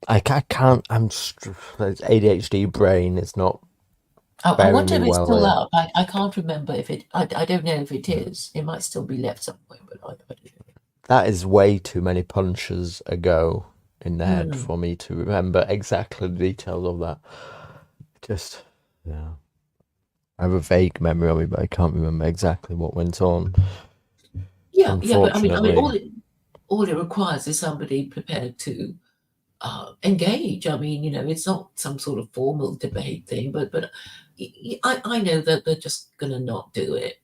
I can't. It's ADHD brain. It's not. I wonder Me if it's well still here. up. I can't remember if it. I don't know if it is. It might still be left somewhere, but I don't know. That is way too many punches ago in the head for me to remember exactly the details of that. Just, yeah. I have a vague memory of it, but I can't remember exactly what went on. Yeah, but I mean, Unfortunately. all it requires is somebody prepared to engage. I mean, it's not some sort of formal debate thing, but I know that they're just going to not do it.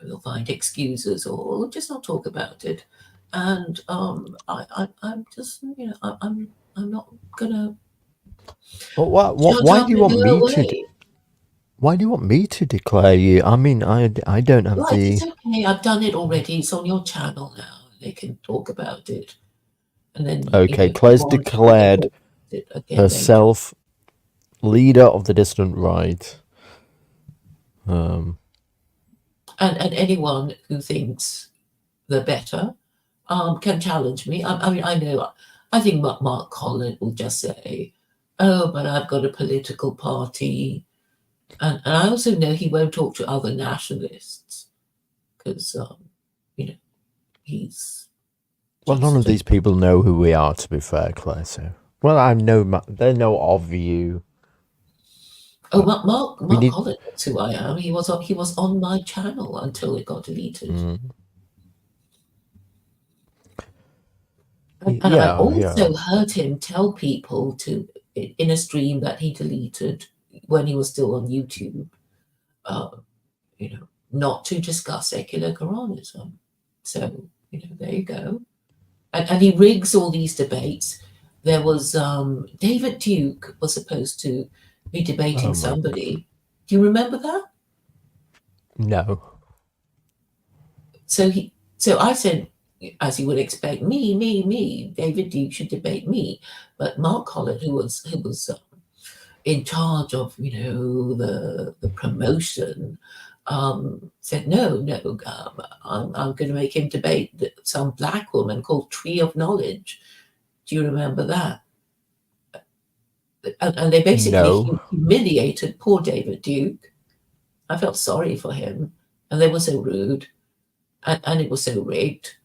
They'll find excuses or just not talk about it. And I'm just, I'm not gonna. Well, why do you want me to? Why do you want me to declare you? I mean, I don't have Right, the. it's okay. I've done it already. It's on your channel now. They can talk about it, and then Okay, if you Claire's want, we can declared talk about it again later. herself leader of the dissident right. And anyone who thinks they're better can challenge me. I mean, I know. I think Mark Collett will just say, "Oh, but I've got a political party," and I also know he won't talk to other nationalists because he's Well, none of these people know who we are, to be fair, Claire. So, well, they know of you. Oh, Mark Collett knows who I am. He was on my channel until it got deleted. And I also heard him tell people in a stream that he deleted when he was still on YouTube, not to discuss secular Quranism. So, there you go. And he rigs all these debates. There was David Duke was supposed to be debating somebody. Do you remember that? No. So I said, as you would expect, me, David Duke should debate me. But Mark Collett, who was in charge of the promotion, said no, I'm going to make him debate some black woman called Tree of Knowledge. Do you remember that? And they basically humiliated poor David Duke. I felt sorry for him, and they were so rude, and it was so rigged.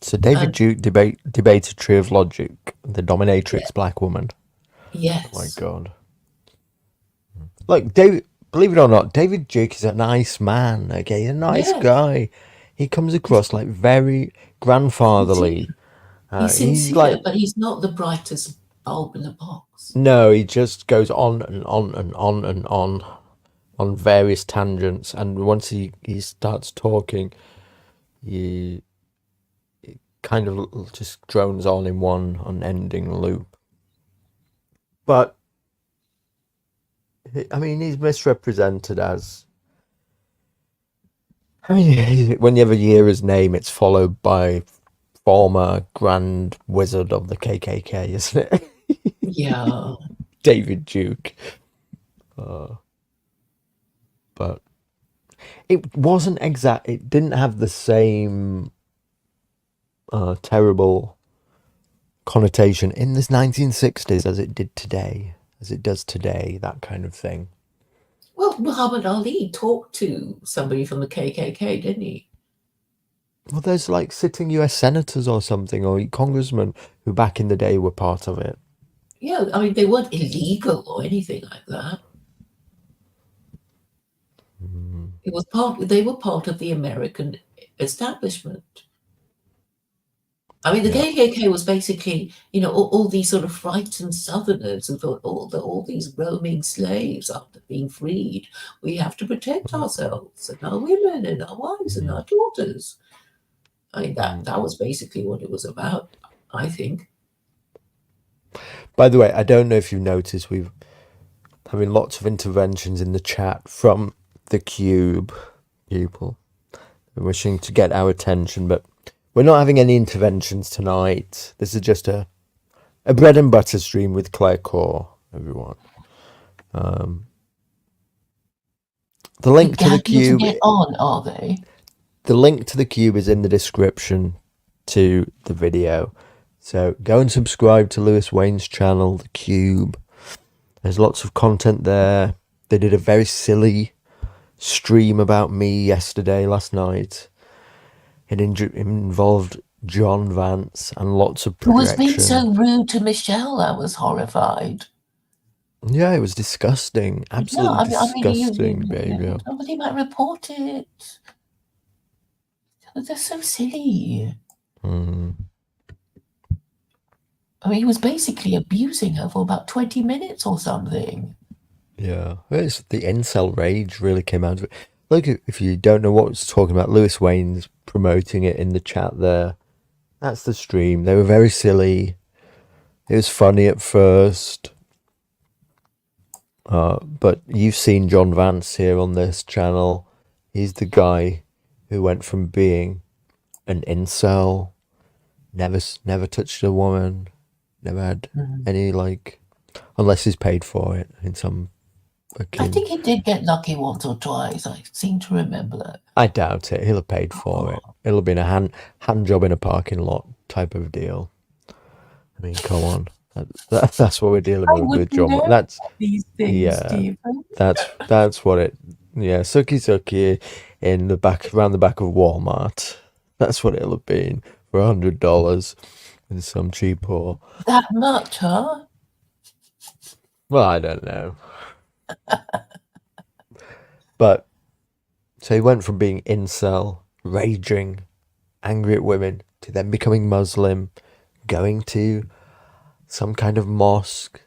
So David Duke debated Tree of Logic, the dominatrix black woman. Yes. Oh my God. Like, believe it or not, David Duke is a nice man. Okay, he's a nice guy. He comes across like very grandfatherly. He's He's sincere, like, but he's not the brightest bulb in the box. no, he just goes on and on and on various tangents, and once he starts talking, he kind of just drones on in one unending loop. But I mean, he's misrepresented as. I mean, when you ever hear his name, it's followed by former Grand Wizard of the KKK, isn't it? Yeah. David Duke. But it wasn't exact. It didn't have the same terrible connotation in the 1960s as it did today, as it does today. That kind of thing. Well, Muhammad Ali talked to somebody from the KKK, didn't he? Well, there's like sitting U.S. senators or something, or congressmen who back in the day were part of it. Yeah, I mean, they weren't illegal or anything like that. It was they were part of the American establishment. I mean, the Yeah. KKK was basically, all these sort of frightened Southerners who thought, all these roaming slaves after being freed, we have to protect ourselves and our women and our wives and our daughters. I mean, that was basically what it was about, I think. By the way, I don't know if you've noticed, we've having lots of interventions in the chat from the Cube people wishing to get our attention, but we're not having any interventions tonight. This is just a bread and butter stream with Claire Core, everyone. The link to the Cube. To get on, are they? The link to the Cube is in the description to the video. So go and subscribe to Lewis Wayne's channel, The Cube. There's lots of content there. They did a very silly stream about me last night. It involved John Vance and lots of projection. Who was being so rude to Michelle, I was horrified. Yeah, it was disgusting. Absolutely disgusting behaviour. Somebody might report it. They're so silly. I mean, he was basically abusing her for about 20 minutes or something. Yeah, it's the incel rage really came out of it. Look, if you don't know what it's talking about, Lewis Wayne's promoting it in the chat there. That's the stream. They were very silly. It was funny at first. But you've seen John Vance here on this channel. He's the guy who went from being an incel, never touched a woman, never had any, unless he's paid for it in some I think he did get lucky once or twice. I seem to remember that. I doubt it. He'll have paid for it. It'll have been a hand job in a parking lot type of deal. I mean, come on. That's what we're dealing with John. That's these things, yeah. Stephen. That's what it. Yeah, sucky in the back, around the back of Walmart. That's what it'll have been for $100 in some cheap whore. That much, huh? Well, I don't know. But so he went from being incel, raging, angry at women, to then becoming Muslim, going to some kind of mosque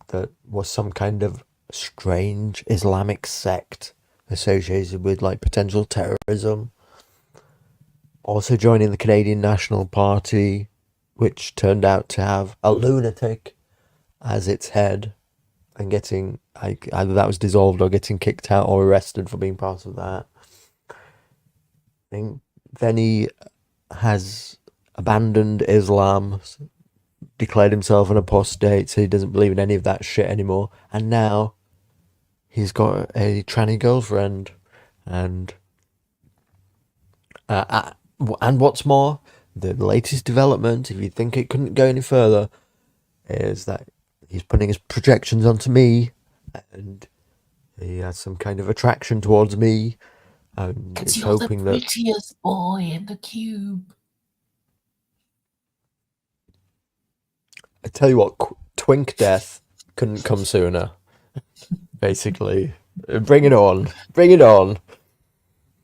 that was some kind of strange Islamic sect associated with potential terrorism. Also joining the Canadian National Party, which turned out to have a lunatic as its head, and getting either that was dissolved or getting kicked out or arrested for being part of that. Then he has abandoned Islam, declared himself an apostate, so he doesn't believe in any of that shit anymore. And now he's got a tranny girlfriend, and what's more, the latest development, if you think it couldn't go any further, is that he's putting his projections onto me, and he has some kind of attraction towards me, and it's hoping the prettiest boy in the Cube. I tell you what, Twink death couldn't come sooner. Basically, bring it on, bring it on.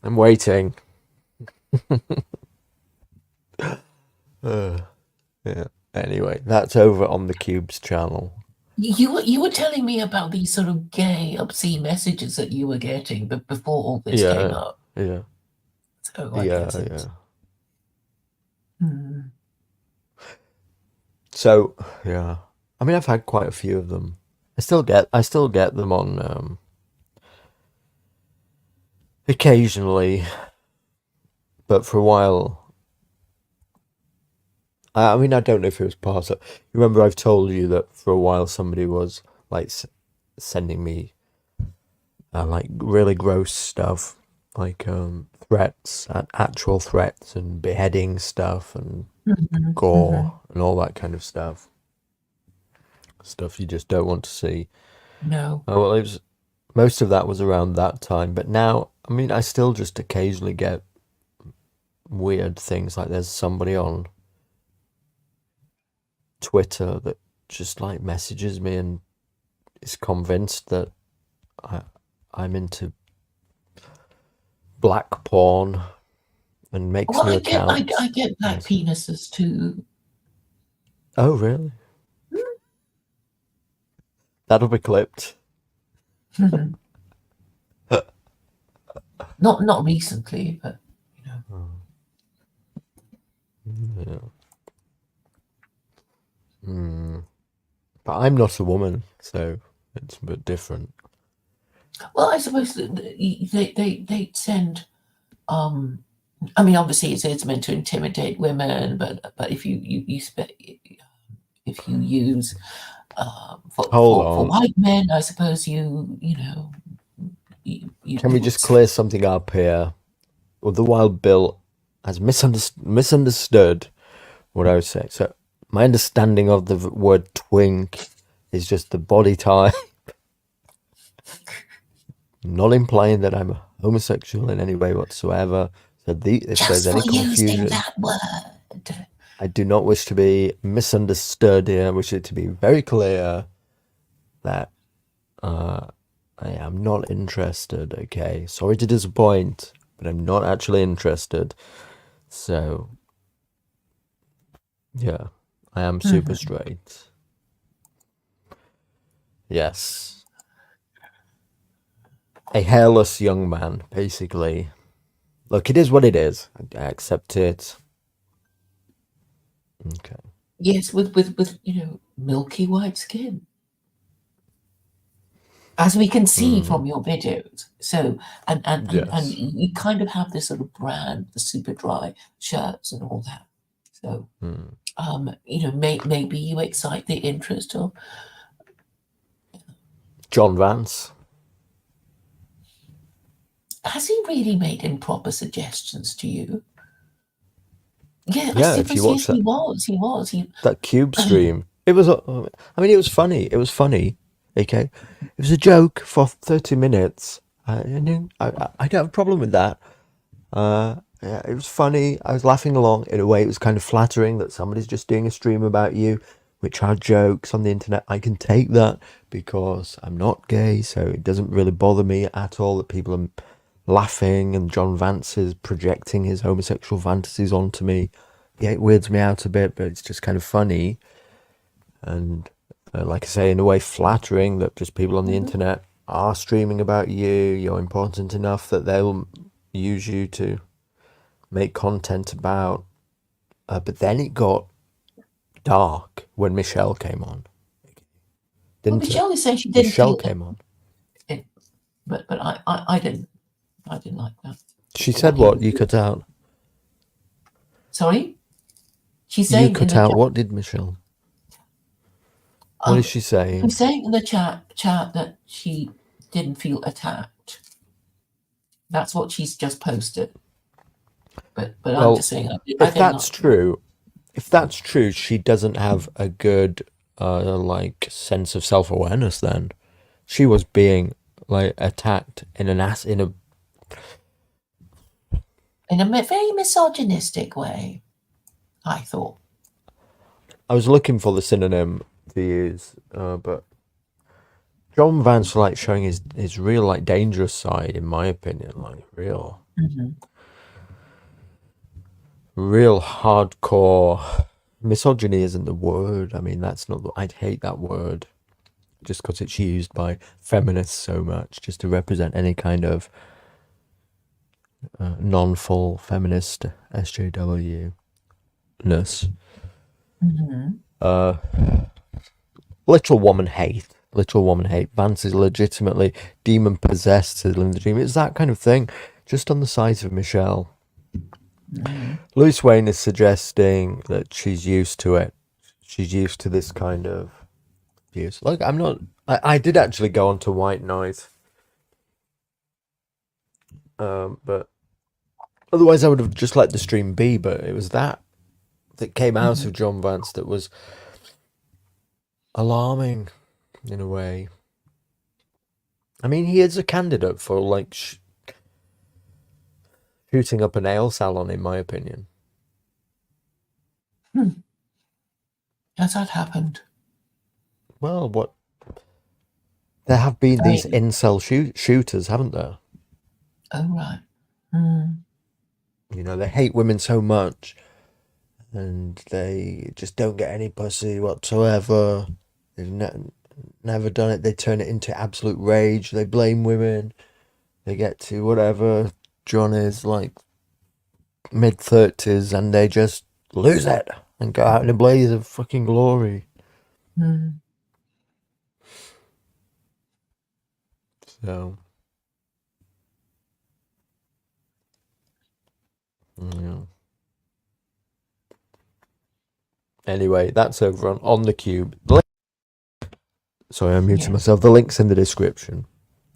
I'm waiting. Yeah. Anyway, that's over on the Cube's channel. You were telling me about these sort of gay, obscene messages that you were getting, but before all this came Yeah, up. yeah, So I yeah, guess yeah. it's. Hmm. So yeah, I mean, I've had quite a few of them. I still get them on occasionally, but for a while. I mean, I don't know if it was part of. You remember I've told you that for a while somebody was like sending me like really gross stuff, like threats, actual threats, and beheading stuff, and Mhm, gore, mhm. and all that kind of stuff. Stuff you just don't want to see. No. Oh well, it was most of that was around that time, but now, I mean, I still just occasionally get weird things. Like there's somebody on Twitter that just like messages me and is convinced that I, I'm into black porn and makes Well, new I accounts. get black penises too. Oh, really? That'll be clipped. Not recently, but you know. Yeah. Mm. But I'm not a woman, so it's a bit different. Well, I suppose that they send. I mean, obviously, it's meant to intimidate women, but if you use Hold for on. white men, I suppose you know Can we you would. just clear something up here? Well, the Wild Bill has misunderstood what I was saying. So, my understanding of the word twink is just the body type, not implying that I'm homosexual in any way whatsoever. So, if there's Just for any using confusion, that word. I do not wish to be misunderstood here. I wish it to be very clear that I am not interested, okay? Sorry to disappoint, but I'm not actually interested. So, yeah, I am super Mhm. straight. Yes. A hairless young man, basically. Look, it is what it is. I accept it. Okay. Yes, with milky white skin, as we can see Mm, from your videos. So and yes. you kind of have this sort of brand, the super dry shirts and all that. So Mm. maybe you excite the interest of. John Vance. Has he really made improper suggestions to you? Yeah, I Yeah, if you suppose yes, watch he was. He was. He. that Cube stream, it was. I mean, it was funny. It was funny. Okay, it was a joke for 30 minutes. I don't have a problem with that. Yeah, it was funny. I was laughing along. In a way, it was kind of flattering that somebody's just doing a stream about you, which are jokes on the internet. I can take that because I'm not gay, so it doesn't really bother me at all that people are laughing and John Vance is projecting his homosexual fantasies onto me. Yeah, it weirds me out a bit, but it's just kind of funny and, like I say, in a way, flattering that just people on the internet are streaming about you. You're important enough that they'll use you to make content about. But then it got dark when Michelle came on, Well, didn't it? Michelle is saying she didn't Michelle feel came on. it, but I didn't like that. She What said he what? was. You cut out. Sorry, she's You saying in cut the out. chat. What did Michelle? What is she saying? She's saying in the chat that she didn't feel attacked. That's what she's just posted. But I'm Well, just saying I if did that's not. true, if that's true, she doesn't have a good like sense of self-awareness then. She was being like attacked in an ass in a In a very misogynistic way, I thought. I was looking for the synonym to use, but John Vance like showing his real like dangerous side in my opinion, like real Mhm. real hardcore misogyny isn't the word. I mean, that's not. I'd hate that word just because it's used by feminists so much, just to represent any kind of non-full feminist SJW ness. Mhm. Literal woman hate. Literal woman hate. Vance is legitimately demon possessed to live the dream. It's that kind of thing, just on the size of Michelle. Mhm. Louis Wayne is suggesting that she's used to it. She's used to this kind of abuse. Like, I'm not. I did actually go on to White Noise, but otherwise I would have just let the stream be. But it was that came out Mhm. of John Vance that was alarming in a way. I mean, he is a candidate for like shooting up a nail salon, in my opinion. Hmm. Has that happened? Well, what there have been I these mean, incel shooters, haven't there? oh right. Mm. You know, they hate women so much, and they just don't get any pussy whatsoever. They've never done it. They turn it into absolute rage. They blame women. They get to whatever John is like mid-30s, and they just lose it and go out in a blaze of fucking glory. Mm. So, yeah. Anyway, that's over on the cube. Sorry, I muted Yes. myself. The link's in the description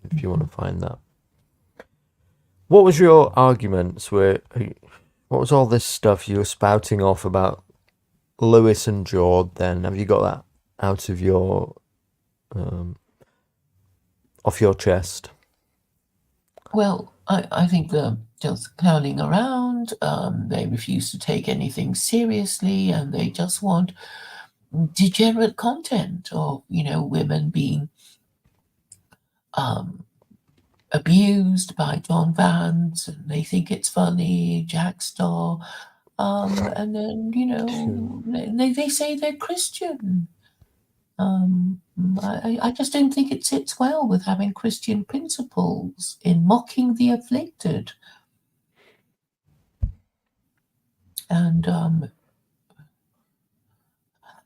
if you want Mhm. to find that. What was your arguments? What was all this stuff you were spouting off about Lewis and Jord? Then have you got that out of your off your chest? Well, I think they're just clowning around. They refuse to take anything seriously, and they just want degenerate content of women being um, abused by John Vance, and they think it's funny. Jack Star, and then they say they're Christian. I just don't think it sits well with having Christian principles in mocking the afflicted. And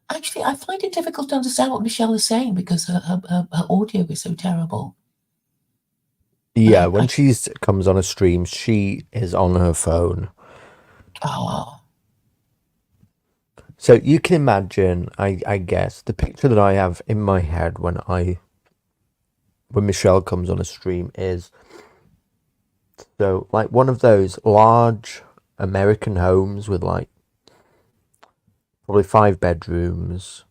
actually, I find it difficult to understand what Michelle is saying because her audio is so terrible. Yeah, I when she comes on a stream, she is on her phone. oh, So you can imagine, I guess, the picture that I have in my head when Michelle comes on a stream is so like one of those large American homes with like probably 5 bedrooms,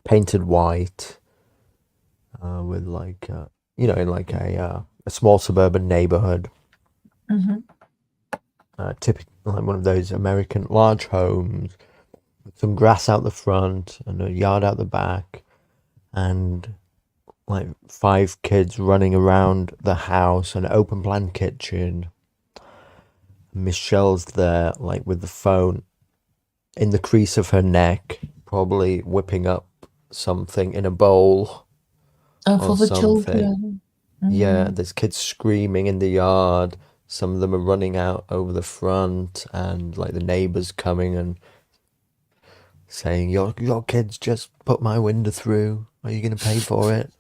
painted white, with like in like a small suburban neighborhood, mhm. typical like one of those American large homes with some grass out the front and a yard out the back, and like 5 kids running around the house, an open plan kitchen. Michelle's there, like with the phone in the crease of her neck, probably whipping up something in a bowl And or for the something. children. Yeah, Mm. there's kids screaming in the yard. Some of them are running out over the front, and like the neighbors coming and saying, "Your kids just put my window through. Are you gonna pay for it?"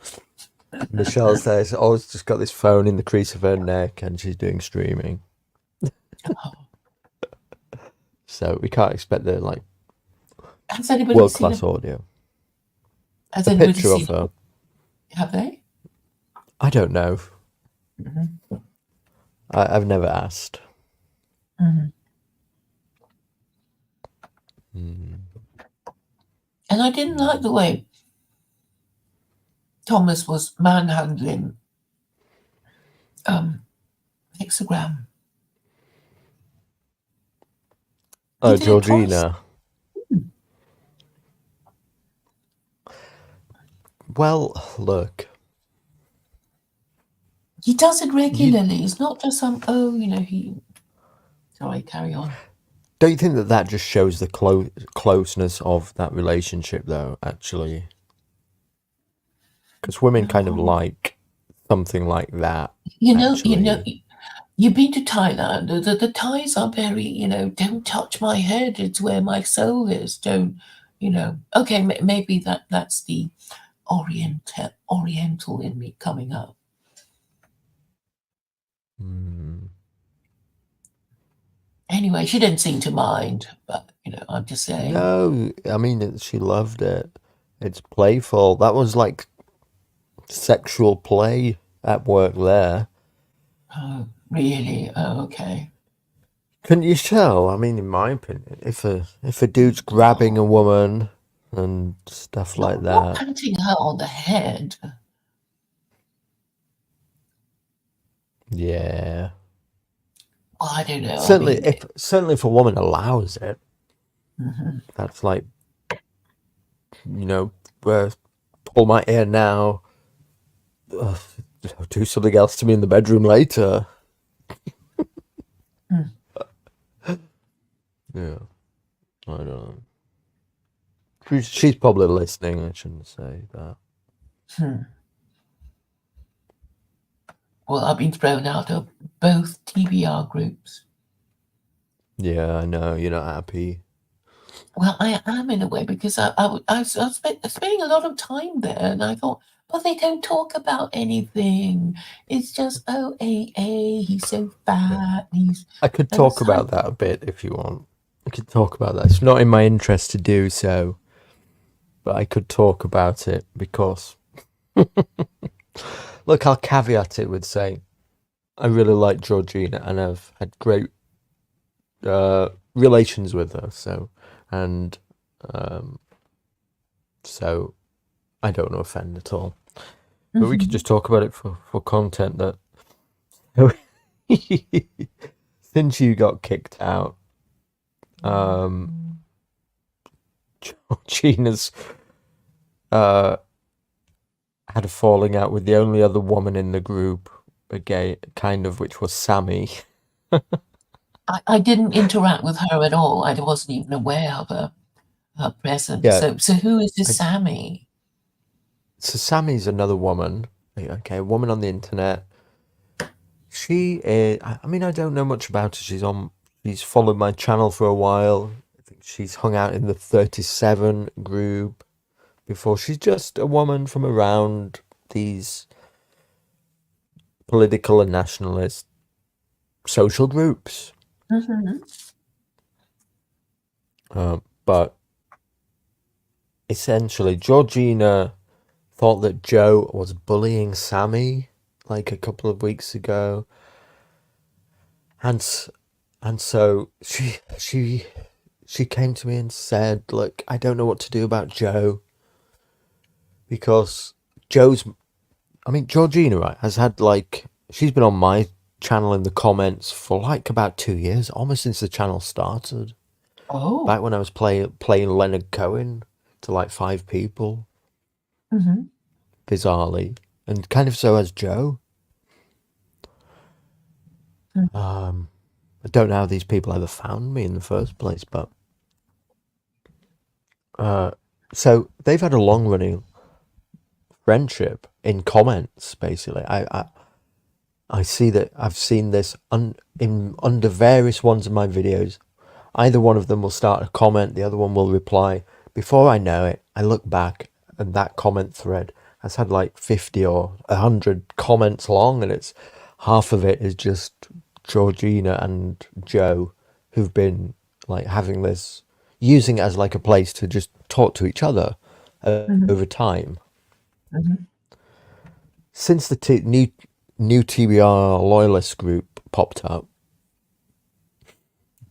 Michelle's there. She's always just got this phone in the crease of her neck, and she's doing streaming. Oh. So we can't expect the like Has anybody world seen class audio. Has A anybody picture of seen her. Have they? I don't know. Mhm. I've never asked. Mhm. Mm. And I didn't like the way Thomas was manhandling um, Hexagram. He Oh, did it twice. Georgina. Well, look, He does it you regularly. It's not just some, he. Sorry, carry on. Don't you think that that just shows the closeness of that relationship, though, actually? Because women kind of Oh, like something like that, you know, you know, actually. you've been to Thailand. The Thais are very, don't touch my head. It's where my soul is. Don't, Okay, maybe that's the Oriental in me coming out. Hmm. Anyway, she didn't seem to mind, but I'm just saying. No, I mean, she loved it. It's playful. That was like sexual play at work there. Oh, really? Oh, okay. Couldn't you tell? I mean, in my opinion, if a dude's grabbing a Oh, woman and stuff like not that, patting her on the head. yeah. I don't know. I Certainly, mean, if a woman allows it, mhm. that's like, you know, uh, pull my ear now, uh, do something else to me in the bedroom later. Mm, Yeah, I don't know. She's probably listening. I shouldn't say that. hmm. Well, I've been thrown out of both TBR groups. Yeah, I know. You're not happy. Well, I am in a way because I was spending a lot of time there, and I thought, but they don't talk about anything. It's just, oh, AA, he's so Yeah. fat. I could And talk it's like, about that a bit if you want. I could talk about that. It's not in my interest to do so, but I could talk about it because, look, I'll caveat it with saying I really like Georgina and I've had great relations with her. And um, so I don't want to offend at all. But we could mhm, just talk about it for content that since you got kicked out, um, Georgina's uh, had a falling out with the only other woman in the group, again, kind of, which was Sammy. I didn't interact with her at all. I wasn't even aware of her presence. Yeah, So who is this I, Sammy? so Sammy's another woman. Okay, a woman on the internet. She is. I mean, I don't know much about her. She's followed my channel for a while. I think she's hung out in the 37 group before. She's just a woman from around these political and nationalist social groups. Hmm. But essentially, Georgina thought that Joe was bullying Sammy like a couple of weeks ago, and so she came to me and said, "Look, I don't know what to do about Joe because Joe's. I mean, Georgina, right, has had like she's been on my channel in the comments for like about 2 years, almost since the channel started. Oh. Back when I was playing Leonard Cohen to like 5 people, Hmm. bizarrely, and kind of so has Joe. I don't know how these people ever found me in the first place, but so they've had a long running friendship in comments. Basically, I see that I've seen this under various ones of my videos. Either one of them will start a comment, the other one will reply. Before I know it, I look back and that comment thread has had like 50 or 100 comments long, and it's half of it is just Georgina and Joe who've been like having this, using it as like a place to just talk to each other Hmm. over time. Hmm. Since the new TBR loyalist group popped up,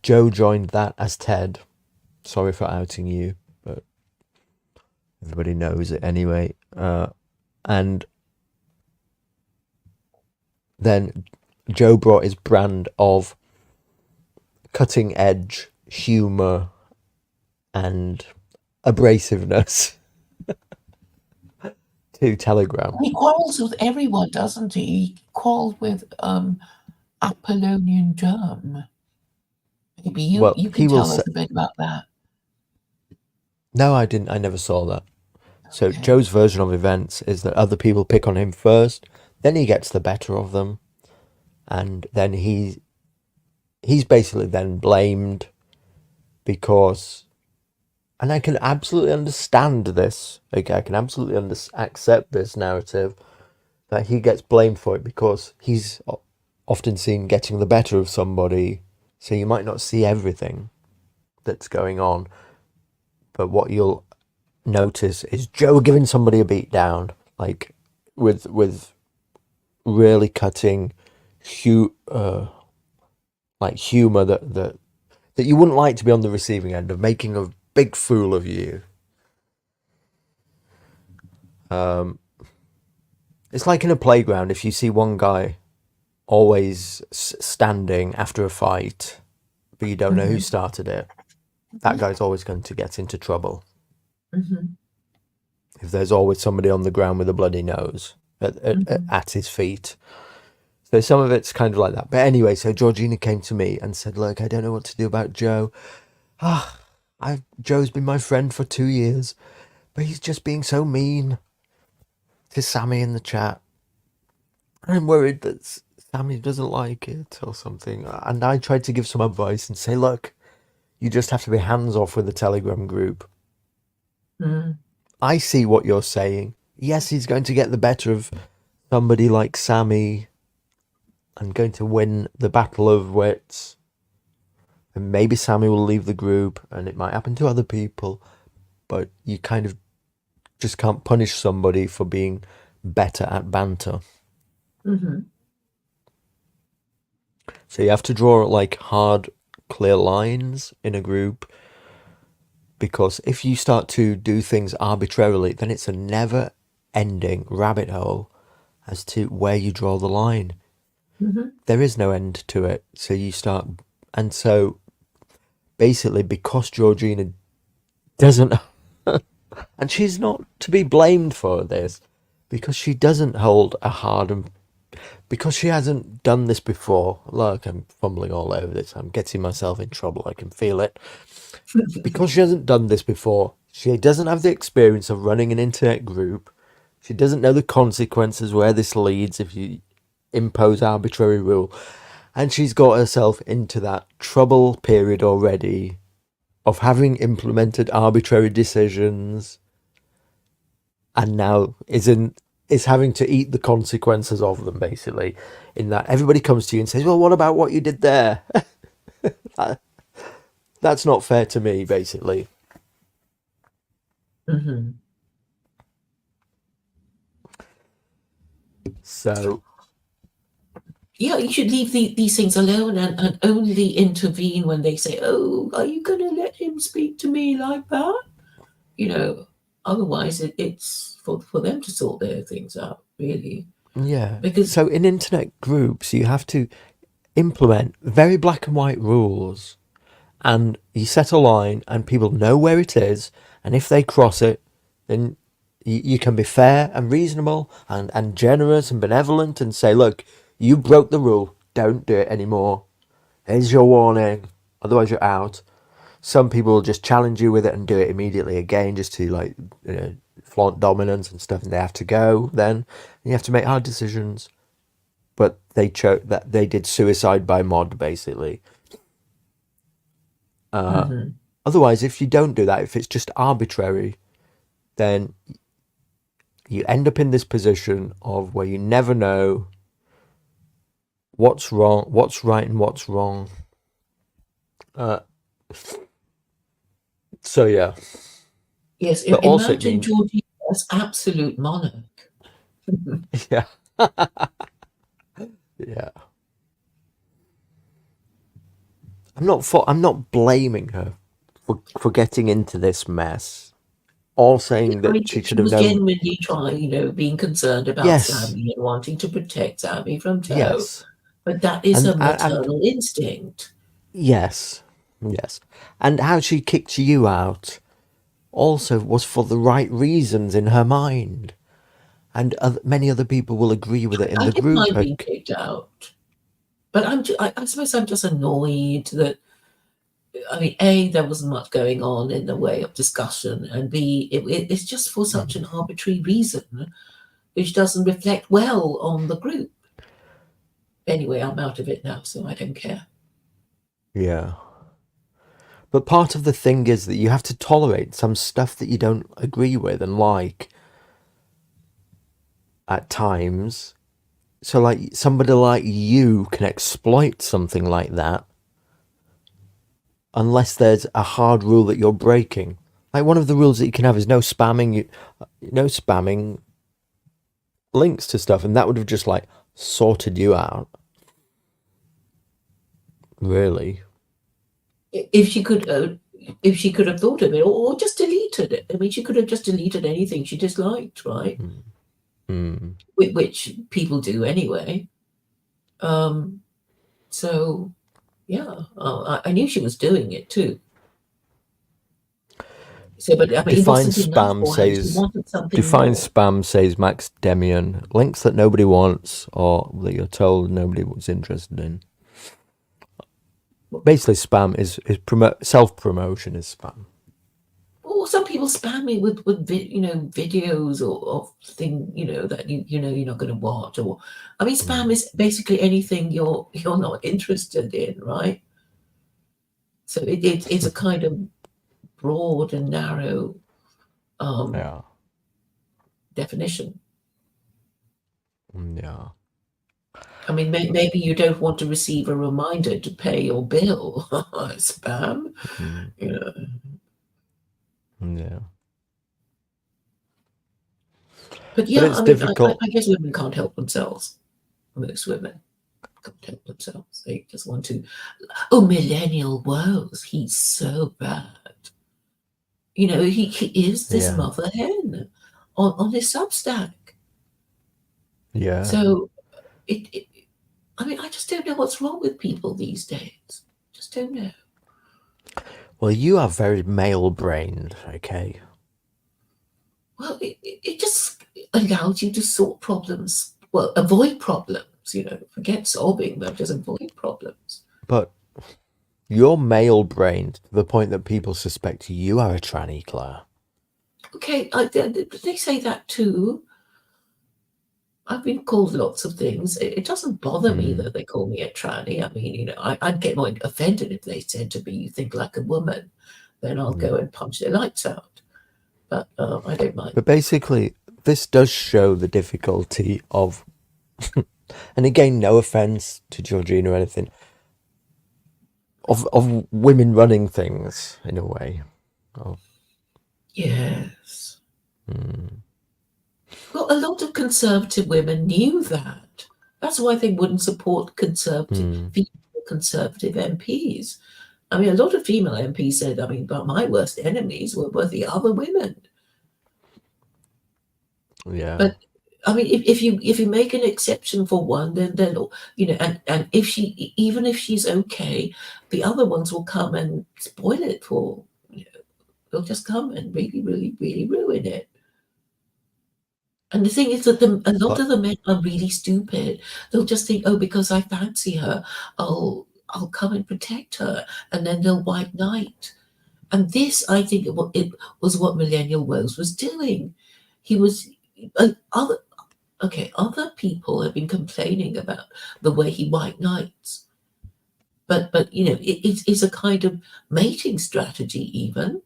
Joe joined that as Ted. Sorry for outing you, but everybody knows it anyway. And then Joe brought his brand of cutting edge humor and abrasiveness to Telegram. He quarrels with everyone, doesn't he? He quarrels with Apollonian Germ. Maybe Well, you he can will tell say, us a bit about that. no, I didn't. I never saw that. So Okay. Joe's version of events is that other people pick on him first, then he gets the better of them, and then he's basically then blamed because, and I can absolutely understand this. Okay, I can absolutely accept this narrative that he gets blamed for it because he's often seen getting the better of somebody. So you might not see everything that's going on, but what you'll notice is Joe giving somebody a beat down, like with really cutting like humor that you wouldn't like to be on the receiving end of, making a big fool of you. It's like in a playground, if you see one guy always standing after a fight, but you don't know who Mm-hmm. started it, that guy's always going to get into trouble. Mm-hmm. If there's always somebody on the ground with a bloody nose Mm-hmm. at his feet. So some of it's kind of like that. But anyway, so Georgina came to me and said, look, I don't know what to do about Joe. Joe's been my friend for 2 years, but he's just being so mean to Sammy in the chat. I'm worried that Sammy doesn't like it or something. And I tried to give some advice and say, look, you just have to be hands off with the Telegram group. Mm. I see what you're saying. Yes, he's going to get the better of somebody like Sammy and going to win the battle of wits. And maybe Sammy will leave the group and it might happen to other people. But you kind of just can't punish somebody for being better at banter. Mm-hmm. So you have to draw like hard, clear lines in a group, because if you start to do things arbitrarily, then it's a never ending rabbit hole as to where you draw the line. Mm-hmm. There is no end to it. So you start, and so basically, because Georgina doesn't, and she's not to be blamed for this, because she doesn't hold a hard and because she hasn't done this before. Look, I'm fumbling all over this. I'm getting myself in trouble. I can feel it. Because she hasn't done this before, she doesn't have the experience of running an internet group. She doesn't know the consequences where this leads if you impose arbitrary rule. And she's got herself into that trouble period already of having implemented arbitrary decisions, and now is having to eat the consequences of them, basically, in that everybody comes to you and says, well, what about what you did there? That's not fair to me, basically. Mm-hmm. So Yeah, you should leave these things alone and only intervene when they say, oh, are you going to let him speak to me like that? Otherwise it's for them to sort their things out, really. yeah, Because so in internet groups you have to implement very black and white rules, and you set a line and people know where it is, and if they cross it, then you can be fair and reasonable and generous and benevolent and say, look, you broke the rule, don't do it anymore, here's your warning, otherwise you're out. Some people will just challenge you with it and do it immediately again, just to, like, flaunt dominance and stuff, and they have to go then, and you have to make hard decisions. But they did suicide by mod, basically. mm-hmm. Otherwise, if you don't do that, if it's just arbitrary, then you end up in this position of where you never know what's wrong, what's right, and what's wrong. So yeah, Yes, but also it imagine means Georgie as absolute monarch. yeah, yeah. I'm not blaming her for getting into this mess, or saying I that she think should she have was known. genuinely trying, being concerned about Yes, Sammy and wanting to protect Sammy from Toe. yes, But that is and a and maternal instinct. yes, yes, and how she kicked you out also was for the right reasons in her mind, and many other people will agree with it in I the didn't group. mind being kicked out. But I suppose I'm just annoyed that I mean, A, there wasn't much going on in the way of discussion, and B, it's just for such an arbitrary reason, which doesn't reflect well on the group. Anyway, I'm out of it now, so I don't care. Yeah. But part of the thing is that you have to tolerate some stuff that you don't agree with and like at times. So, like, somebody like you can exploit something like that unless there's a hard rule that you're breaking. Like, one of the rules that you can have is no spamming, links to stuff, and that would have just, like, sorted you out. Really. If she could have thought of it, or just deleted it. I mean, she could have just deleted anything she disliked, right? Which people do anyway. So, yeah, I knew she was doing it too. So, but I mean, it Define wasn't enough spam for her. She says wanted something define more. spam says Max Demian. Links that nobody wants or that you're told nobody was interested in. Basically, spam is self promotion is spam. Or some people spam me with videos or thing that you're not going to watch. Or I mean, spam is basically anything you're not interested in, right? So it's a kind of broad and narrow Yeah. definition. Yeah. I mean, maybe you don't want to receive a reminder to pay your bill. Spam, you know. Yeah. But yeah, it's I mean, difficult. I guess women can't help themselves. Most women can't help themselves. They just want to. Oh, millennial woes. He's so bad. He is this Yeah. mother hen on his Substack. Yeah. So I mean, I just don't know what's wrong with people these days. Just don't know. Well, you are very male brained, okay? Well, it just allows you to sort problems. Well, avoid problems. Forget solving them, just avoid problems. But you're male brained to the point that people suspect you are a tranny, Claire. Okay, they say that too. I've been called lots of things. It doesn't bother me that they call me a tranny. I mean, I'd get more offended if they said to me, "You think like a woman," then I'll go and punch their lights out. But I don't mind. But basically, this does show the difficulty of, and again, no offense to Georgina or anything, of women running things in a way. Yes. Well, a lot of conservative women knew that. That's why they wouldn't support female conservative MPs. I mean, a lot of female MPs said, I mean, but my worst enemies were the other women. Yeah. But I mean, if you make an exception for one, then and even if she's okay, the other ones will come and spoil it for. They'll just come and really, really, really ruin it. And the thing is that a lot of the men are really stupid. They'll just think, oh, because I fancy her, I'll come and protect her, and then they'll white knight. And this, I think, it was what Millennial Rose was doing. He was other people have been complaining about the way he white knights, but it's a kind of mating strategy even.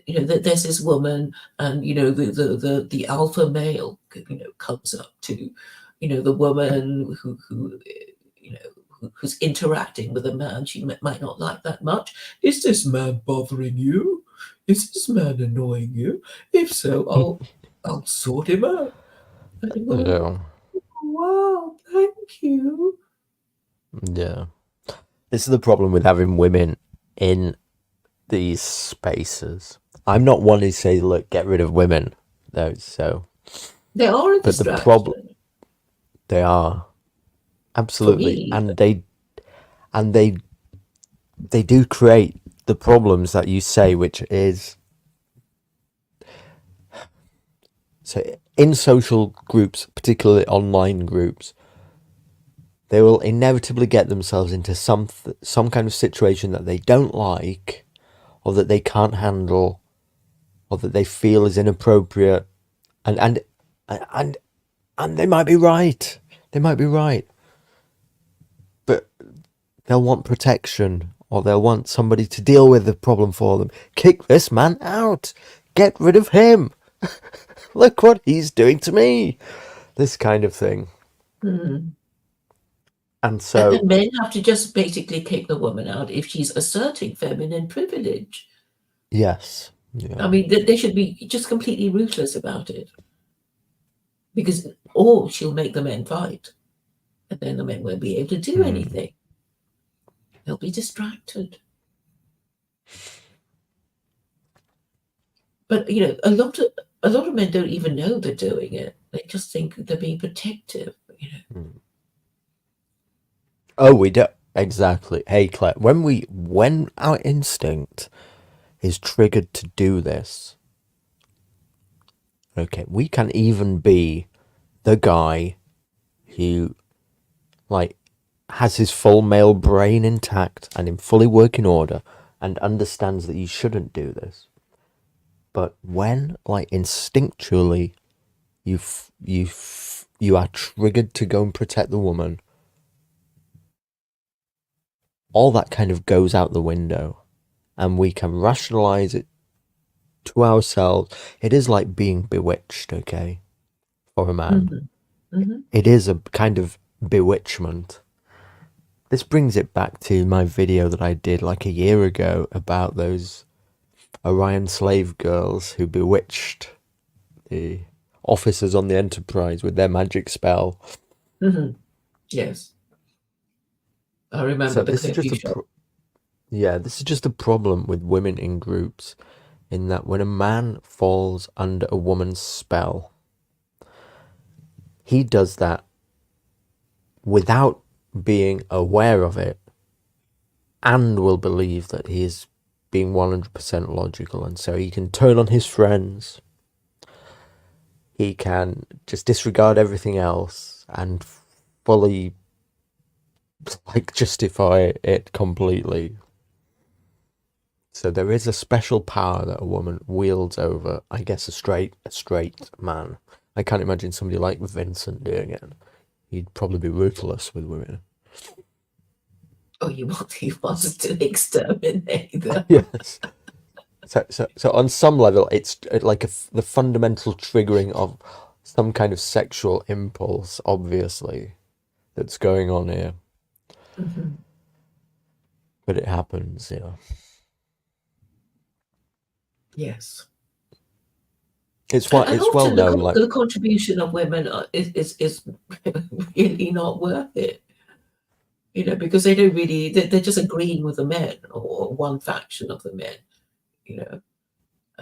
That there's this woman, and the alpha male comes up to the woman who's interacting with a man she might not like that much. Is this man bothering you? Is this man annoying you? If so, I'll sort him out. Yeah. Wow, thank you. Yeah. This is the problem with having women in these spaces. I'm not one to say, look, get rid of women, though. So they are a distraction. The problem, they are absolutely, and they do create the problems that you say, which is so in social groups, particularly online groups. they will inevitably get themselves into some kind of situation that they don't like, or that they can't handle, or that they feel is inappropriate, and and and they might be right. They might be right, but they'll want protection, or they'll want somebody to deal with the problem for them. Kick this man out. Get rid of him. Look what he's doing to me. This kind of thing. Mm. And so, And men have to just basically kick the woman out if she's asserting feminine privilege. yes. Yeah. I mean, they should be just completely ruthless about it. Because, or she'll make the men fight. And then the men won't be able to do anything. They'll be distracted. But a lot of men don't even know they're doing it. They just think they're being protective. Oh, we do. Exactly. Hey, Claire, when our instinct is triggered to do this, okay, we can even be the guy who, like, has his full male brain intact and in fully working order and understands that you shouldn't do this. But when, like, instinctually you are triggered to go and protect the woman, all that kind of goes out the window, and we can rationalize it to ourselves. It is like being bewitched, okay, for a man. It is a kind of bewitchment. This brings it back to my video that I did like a year ago about those Orion slave girls who bewitched the officers on the Enterprise with their magic spell. Yes. I remember So the this is clip you just showed. this is just a problem with women in groups, in that when a man falls under a woman's spell, he does that without being aware of it, and will believe that he is being 100% logical, and so he can turn on his friends, he can just disregard everything else and fully, like, justify it completely. So there is a special power that a woman wields over, I guess, a straight man. I can't imagine somebody like Vincent doing it. He'd probably be ruthless with women. Oh, he wants to exterminate them. Yes. So on some level, it's like the fundamental triggering of some kind of sexual impulse, obviously, that's going on here. But it happens, Yes. It's And well often known, like, the contribution of women is really not worth it. Because they don't really, they're just agreeing with the men or one faction of the men.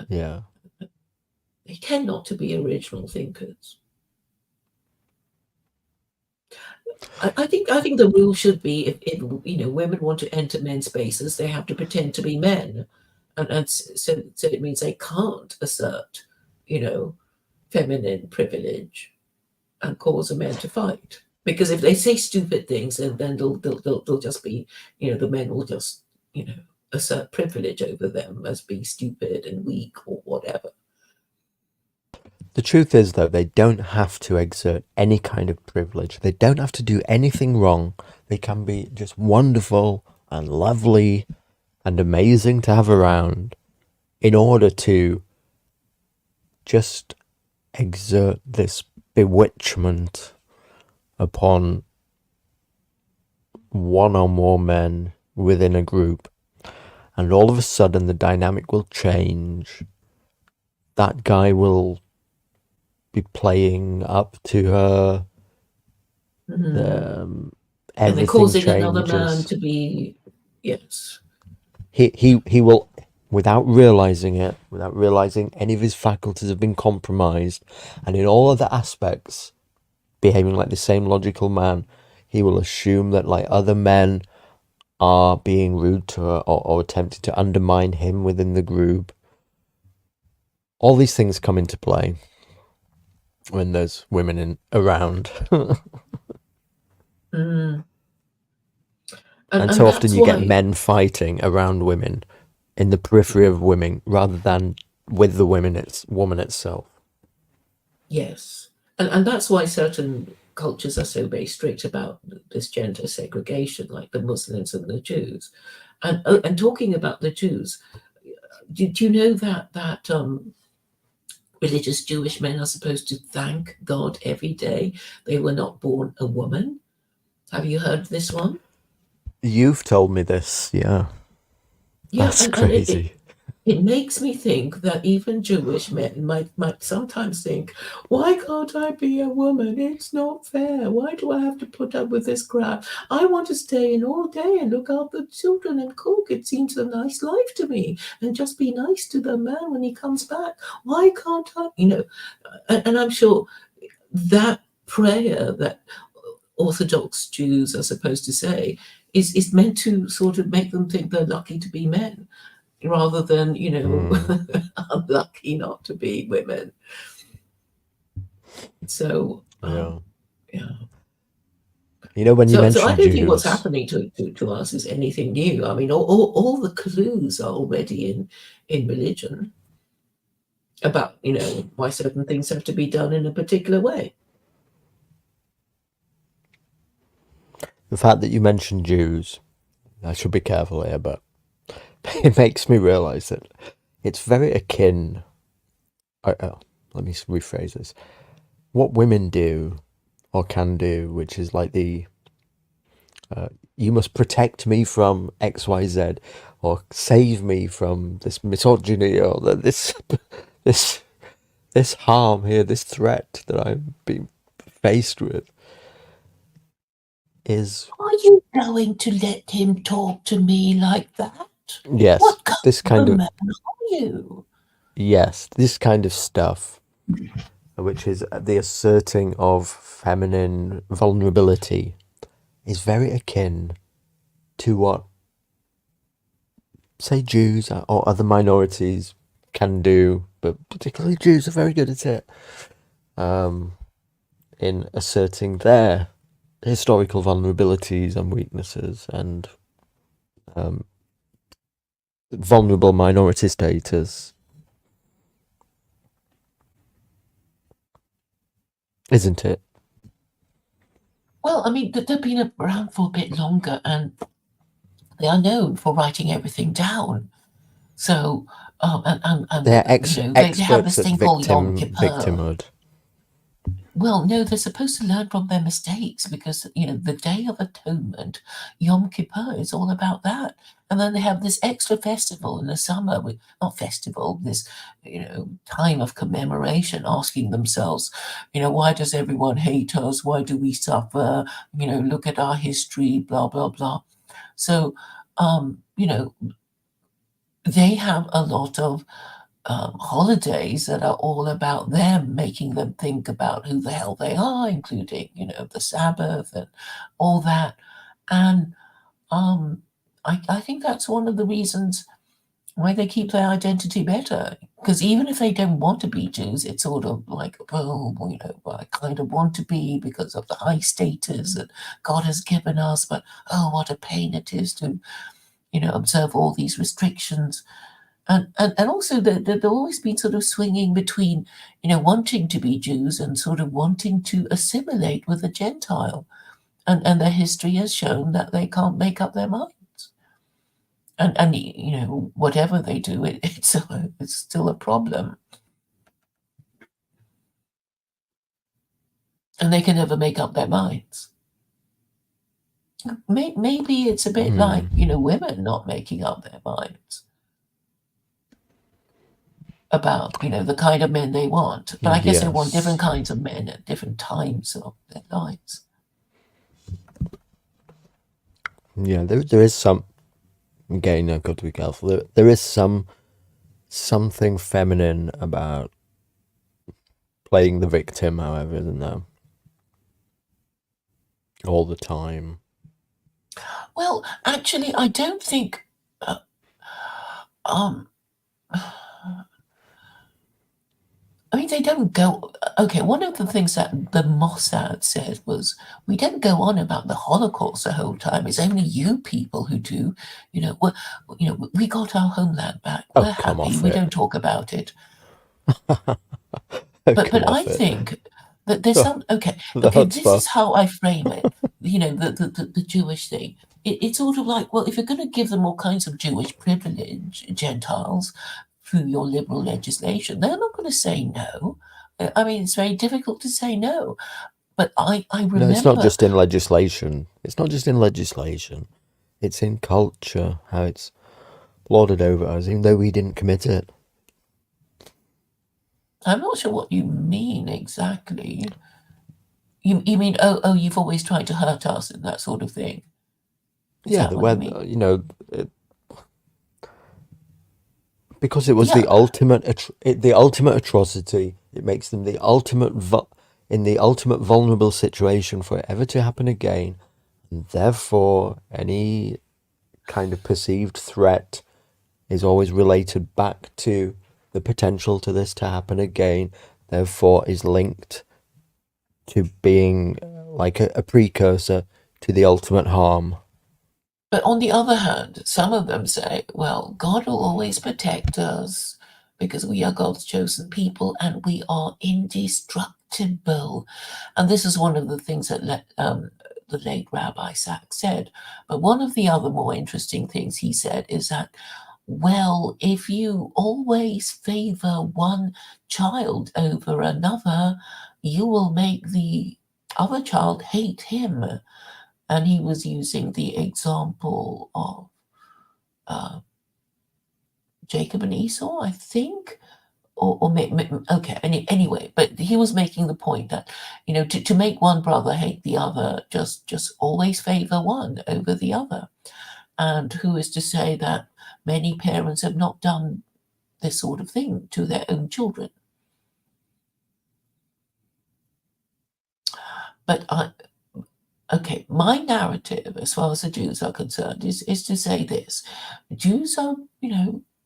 yeah. They tend not to be original thinkers. I think the rule should be, if women want to enter men's spaces, they have to pretend to be men, and so it means they can't assert, feminine privilege and cause a man to fight. Because if they say stupid things, then they'll just be, the men will just, assert privilege over them as being stupid and weak or whatever. The truth is, though, they don't have to exert any kind of privilege. They don't have to do anything wrong. They can be just wonderful and lovely and amazing to have around in order to just exert this bewitchment upon one or more men within a group. And all of a sudden, the dynamic will change. That guy will be playing up to her. And they're Everything causing another man changes. to be, yes. He will, without realizing it, without realizing any of his faculties have been compromised, and in all other aspects, behaving like the same logical man, he will assume that, like, other men are being rude to her, or attempting to undermine him within the group. All these things come into play when there's women around. Mm. And And so often that's you get why, men fighting around women in the periphery of women rather than with the woman itself. yes. And that's why certain cultures are so very strict about this gender segregation, like the Muslims and the Jews. And talking about the Jews, do you know that religious Jewish men are supposed to thank God every day they were not born a woman? Have you heard this one? You've told me this, yeah. Yeah, That's and crazy. it makes me think that even Jewish men might sometimes think, why can't I be a woman? It's not fair. Why do I have to put up with this crap? I want to stay in all day and look after the children and cook. It seems a nice life to me. And just be nice to the man when he comes back. Why can't I? And I'm sure that prayer that Orthodox Jews are supposed to say is meant to sort of make them think they're lucky to be men rather than, Mm, unlucky not to be women. So, yeah. yeah. You know, when you So I mentioned don't think what's Jews, happening to us is anything new. I mean, all the clues are already in religion about, why certain things have to be done in a particular way. the fact that you mentioned Jews, I should be careful here, but it makes me realise that it's very akin. Let me rephrase this. What women do or can do, which is like you must protect me from XYZ or save me from this misogyny or this this harm here, this threat that I'm being faced with is, Are you going to let him talk to me like that? yes, What kind this of a kind of, man are you? yes, this kind of stuff, which is the asserting of feminine vulnerability, is very akin to what, say, Jews or other minorities can do, but particularly Jews are very good at it, in asserting their historical vulnerabilities and weaknesses and vulnerable minority status, isn't it? Well, I mean, they've been around for a bit longer and they are known for writing everything down. So, They're they have experts this at thing called Yom Kippur. victimhood. Well, no, they're supposed to learn from their mistakes because, the Day of Atonement, Yom Kippur, is all about that. And then they have this extra festival in the summer, not festival, this, time of commemoration, asking themselves, why does everyone hate us? Why do we suffer? Look at our history, blah, blah, blah. So, they have a lot of holidays that are all about them, making them think about who the hell they are, including, the Sabbath and all that. And um, I think that's one of the reasons why they keep their identity better. Because even if they don't want to be Jews, it's sort of like, oh, I kind of want to be because of the high status that God has given us, but oh, what a pain it is to, observe all these restrictions. And also they've always been sort of swinging between, wanting to be Jews and sort of wanting to assimilate with the Gentile. And their history has shown that they can't make up their minds. And whatever they do, it's still a problem. And they can never make up their minds. Maybe it's a bit like, Hmm. women not making up their minds about, the kind of men they want. But I guess they want different Yes. kinds of men at different times of their lives. Yeah, there is some. Again, I've got to be careful. There is something feminine about playing the victim, however, isn't there? All the time. Well, actually, I don't think. Um, I mean, they don't go. okay, one of the things that the Mossad said was, we don't go on about the Holocaust the whole time. It's only you people who do. We got our homeland back. Oh, We're come happy. off We it. don't talk about it. Oh, come But I off it. think that there's Oh, some okay. the Okay, this chutzpah. is how I frame it. The Jewish thing. It's sort of like, well, if you're going to give them all kinds of Jewish privilege, Gentiles, through your liberal legislation, they're not going to say no. I mean, it's very difficult to say no. But I No, it's not remember, just in legislation. It's not just in legislation. It's in culture, how it's lauded over us, even though we didn't commit it. I'm not sure what you mean exactly. You mean, you've always tried to hurt us and that sort of thing. Is Yeah, that the what you web, mean? because it was Yeah, the ultimate atrocity. It makes them the in the ultimate vulnerable situation for it ever to happen again, and therefore any kind of perceived threat is always related back to the potential to this to happen again. Therefore, is linked to being like a precursor to the ultimate harm. but on the other hand, some of them say, well, God will always protect us because we are God's chosen people and we are indestructible. And this is one of the things that the late Rabbi Sachs said. But one of the other more interesting things he said is that, well, if you always favor one child over another, you will make the other child hate him. And he was using the example of uh, Jacob and Esau, I think, okay. Anyway, but he was making the point that to make one brother hate the other, just always favor one over the other. And who is to say that many parents have not done this sort of thing to their own children? But okay, my narrative, as far as the Jews are concerned, is to say this: Jews are,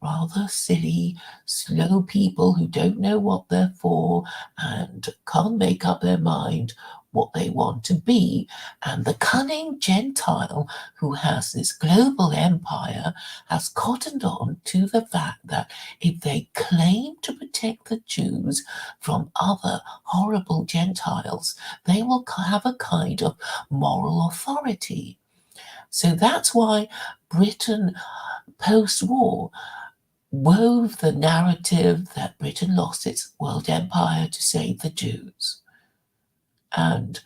rather silly, slow people who don't know what they're for and can't make up their mind what they want to be. And the cunning Gentile who has this global empire has cottoned on to the fact that if they claim to protect the Jews from other horrible Gentiles, they will have a kind of moral authority. So that's why Britain post war wove the narrative that Britain lost its world empire to save the Jews. And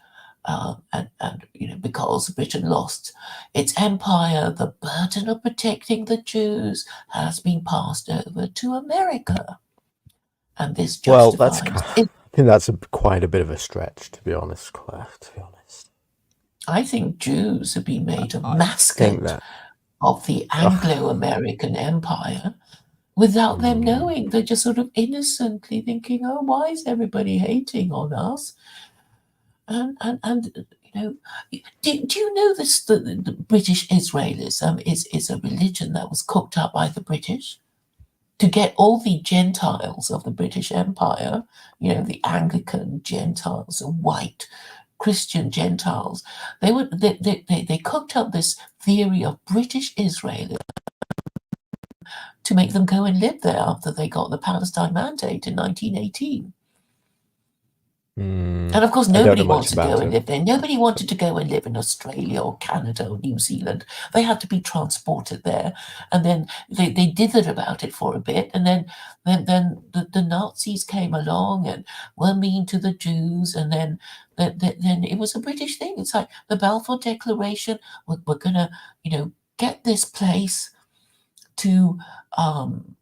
because Britain lost its empire, the burden of protecting the Jews has been passed over to America. And this Well, justifies I it. think that's quite a bit of a stretch, to be honest, Claire. To be honest, I think Jews have been made a I think mascot that. of the Ugh, Anglo-American Empire without them mm. knowing. They're just sort of innocently thinking, oh, why is everybody hating on us? And do you know this? The British Israelism is a religion that was cooked up by the British to get all the Gentiles of the British Empire, the Anglican Gentiles, the white Christian Gentiles. They cooked up this theory of British Israel to make them go and live there after they got the Palestine Mandate in 1918. And of course, I don't know nobody much wants to go about and it. live there. Nobody wanted to go and live in Australia or Canada or New Zealand. They had to be transported there. And then they dithered about it for a bit. And then the Nazis came along and were mean to the Jews. And then it was a British thing. It's like the Balfour Declaration. We're going to, get this place to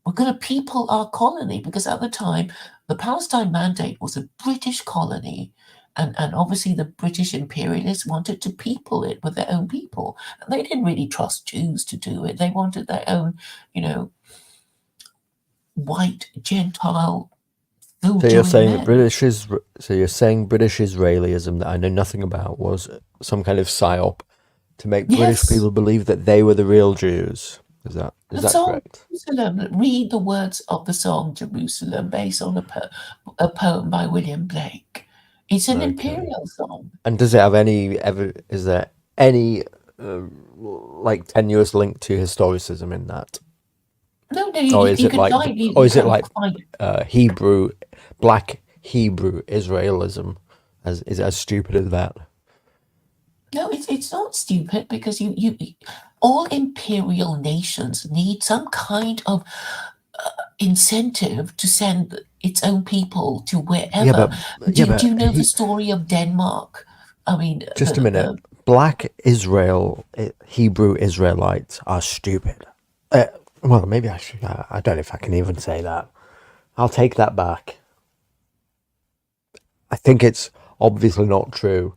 we're going to people our colony, because at the time the Palestine Mandate was a British colony, and obviously the British imperialists wanted to people it with their own people, and they didn't really trust Jews to do it. They wanted their own, white Gentile So you're filtering saying that men. so you're saying British Israelism that I know nothing about was some kind of psyop to make British Yes, people believe that they were the real Jews. Is that The song correct? Jerusalem, read the words of the song Jerusalem, based on a poem by William Blake. It's an Okay. imperial song. And does it have any ever? Is there any like tenuous link to historicism in that, No, no, or is you it can like, find or you is it can like find. Hebrew, black Hebrew Israelism? As is it as stupid as that? No, it's not stupid, because you all imperial nations need some kind of incentive to send its own people to Yeah, wherever. but Do you know the he. story of Denmark? I mean, Just a minute. the Black Israel, Hebrew Israelites are stupid. Well, maybe I should. I don't know if I can even say that. I'll take that back. I think it's obviously not true,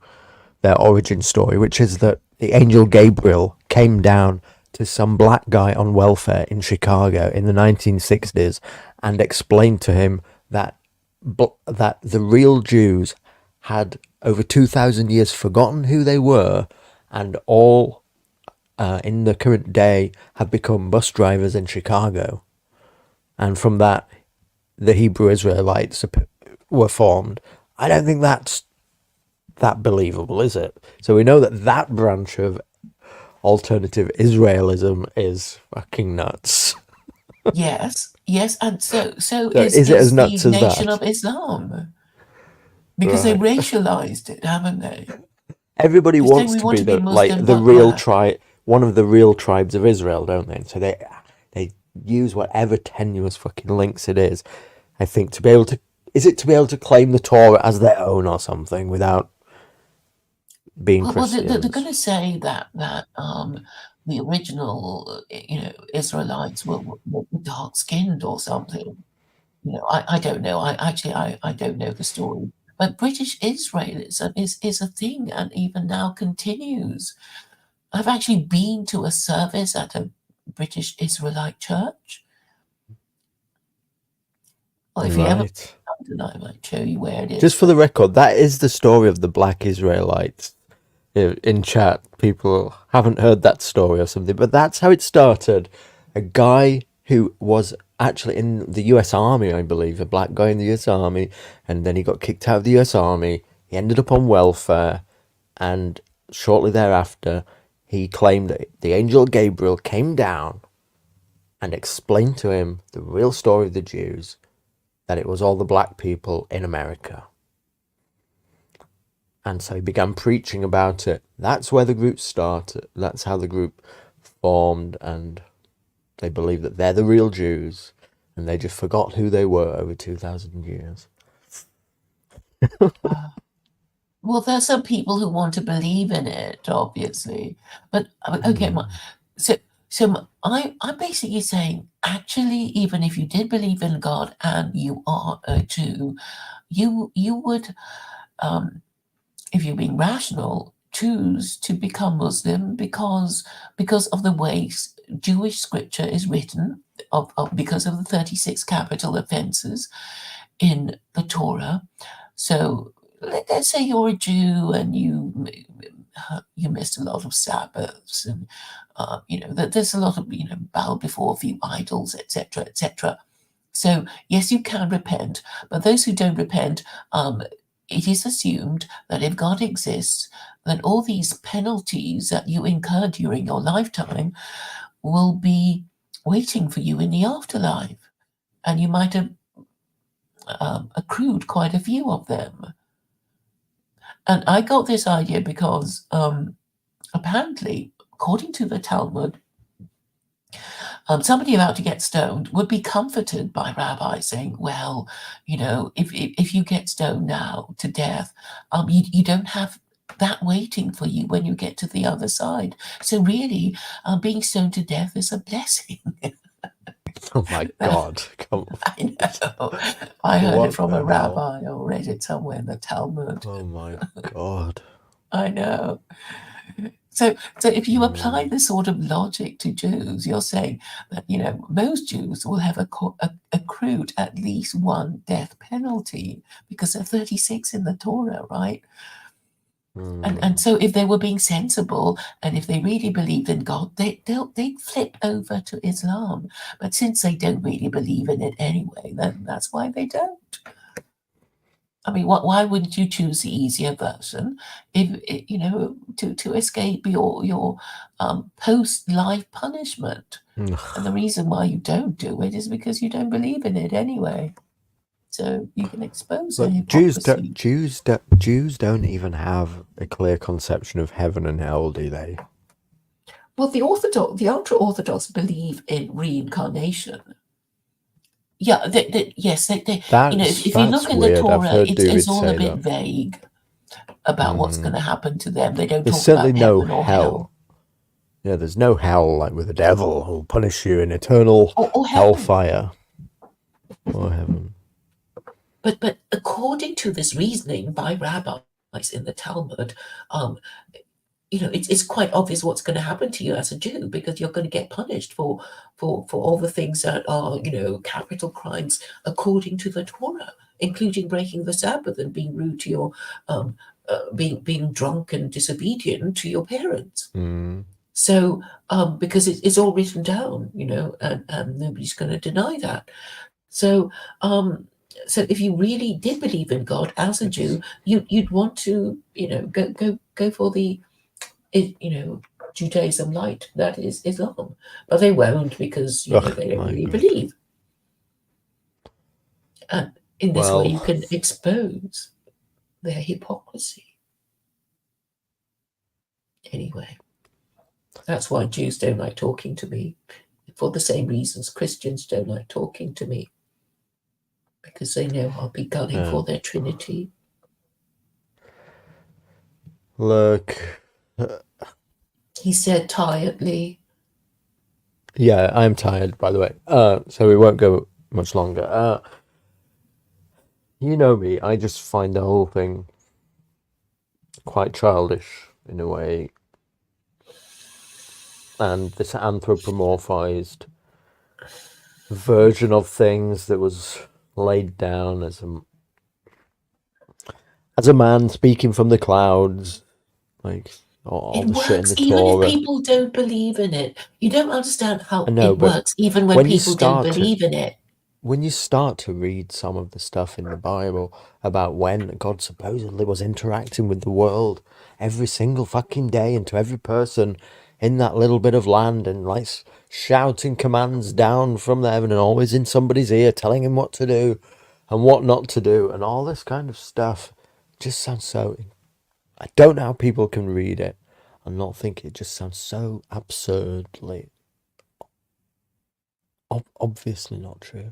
their origin story, which is that the angel Gabriel came down to some black guy on welfare in Chicago in the 1960s and explained to him that that the real Jews had over 2,000 years forgotten who they were, and all in the current day have become bus drivers in Chicago. And from that, the Hebrew Israelites were formed. I don't think that's that believable, is it? So we know that that branch of alternative Israelism is fucking nuts. yes, yes, and so So is it as is the nuts as Nation that? of Islam, because they Right. racialized it, haven't they? Everybody They say wants we to want be to be like Muslim the but real black. tribe, one of the real tribes of Israel, don't they? So they use whatever tenuous fucking links it is, I think, to be able to. Is it to be able to claim the Torah as their own or something without being Well, they're going Christians? to say that the original, Israelites were dark skinned or something. I don't know. I don't know the story. But British Israelism is a thing, and even now continues. I've actually been to a service at a British Israelite church. Well, if you ever Right. come to, I might show you where it is. Just for But the record, that is the story of the Black Israelites. In chat, people haven't heard that story or something, but that's how it started. A guy who was actually in the US Army, I believe, a black guy in the US Army, and then he got kicked out of the US Army. He ended up on welfare, and shortly thereafter, he claimed that the angel Gabriel came down and explained to him the real story of the Jews, that it was all the black people in America. And so he began preaching about it. That's where the group started. That's how the group formed, and they believe that they're the real Jews, and they just forgot who they were over 2,000 years. well, there's some people who want to believe in it, obviously. But okay, so I'm basically saying, actually, even if you did believe in God and you are a Jew, you would, if you're being rational, choose to become Muslim because of the way Jewish scripture is written, because of the 36 capital offenses in the Torah. So let's say you're a Jew and you missed a lot of Sabbaths, and there's a lot of bow before a few idols, etc., etc. So yes, you can repent, but those who don't repent, it is assumed that if God exists, then all these penalties that you incur during your lifetime will be waiting for you in the afterlife, and you might have accrued quite a few of them. And I got this idea because apparently, according to the Talmud, somebody about to get stoned would be comforted by rabbis saying, well, if you get stoned now to death, you don't have that waiting for you when you get to the other side. So really, being stoned to death is a blessing. Oh my God. Come on. I know. I heard it What from a the hell? rabbi or read it somewhere in the Talmud. Oh my God. I know. So if you apply this sort of logic to Jews, you're saying that most Jews will have accrued at least one death penalty because there are 36 in the Torah, right? And so if they were being sensible and if they really believed in God, they'd flip over to Islam. But since they don't really believe in it anyway, then that's why they don't. I mean, why wouldn't you choose the easier version if to escape your post-life punishment? And the reason why you don't do it is because you don't believe in it anyway. So you can expose their But Jews hypocrisy. Jews don't even have a clear conception of heaven and hell, do they? Well, the ultra-Orthodox believe in reincarnation. Yeah, yes, they if you look in the weird. I've Torah, heard it's David all a say bit that. vague about what's going to happen to them. They don't There's talk certainly about no heaven or hell. hell. Yeah, there's no hell like with the devil who'll punish you in eternal Or hellfire. Or heaven. But according to this reasoning by rabbis in the Talmud, it's quite obvious what's going to happen to you as a Jew, because you're going to get punished for all the things that are, capital crimes according to the Torah, including breaking the Sabbath and being rude to your, being drunk and disobedient to your parents. So, because it's all written down, and nobody's going to deny that. So, so if you really did believe in God as a Jew, you'd want to, go for the, Judaism light, that is Islam, but they won't because they don't really believe. And in this way, you can expose their hypocrisy. Anyway, that's why Jews don't like talking to me, for the same reasons Christians don't like talking to me, because they know I'll be gunning for their Trinity. Look, he said tiredly. Yeah, I'm tired, by the way. So we won't go much longer. You know me, I just find the whole thing quite childish in a way. And this anthropomorphized version of things that was laid down as a man speaking from the clouds, like all It the shit in works the even Torah. if people don't believe in it. You don't understand how know, it but works even when people don't believe in it. When you start to read some of the stuff in the Bible about when God supposedly was interacting with the world every single fucking day and to every person in that little bit of land and like shouting commands down from heaven and always in somebody's ear telling him what to do and what not to do and all this kind of stuff just sounds so... I don't know how people can read it and not think it just sounds so absurdly... obviously not true.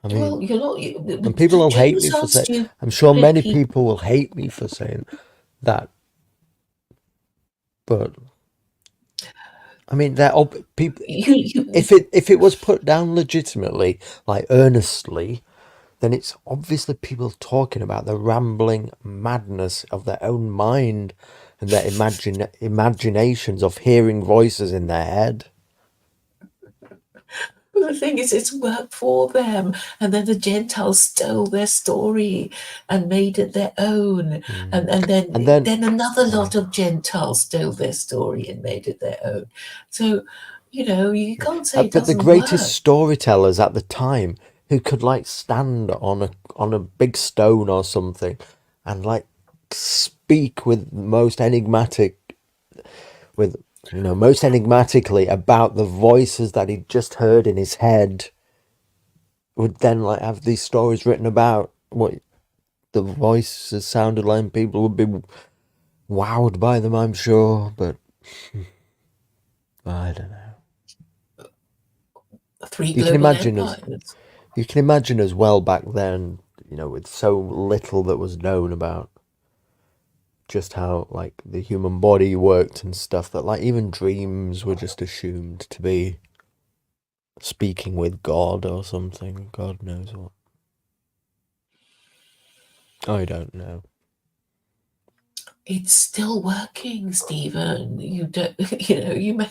I mean, well, you're not. and people will hate me for saying... I'm sure many people will hate me for saying that. But I mean, they're people. If it was put down legitimately, like earnestly, then it's obviously people talking about the rambling madness of their own mind and their imaginations of hearing voices in their head. But the thing is, it's worked for them, and then the Gentiles stole their story and made it their own, and then another lot of Gentiles stole their story and made it their own. So, you can't say it doesn't work. But the greatest storytellers at the time, who could like stand on a big stone or something, and like speak with most enigmatically about the voices that he'd just heard in his head, would then like have these stories written about what the voices sounded like, and people would be wowed by them, I'm sure, but I don't know. You can imagine as well back then, with so little that was known about just how like the human body worked and stuff, that like even dreams were just assumed to be speaking with God or something. God knows what. I don't know. It's still working, Stephen. You don't, you may...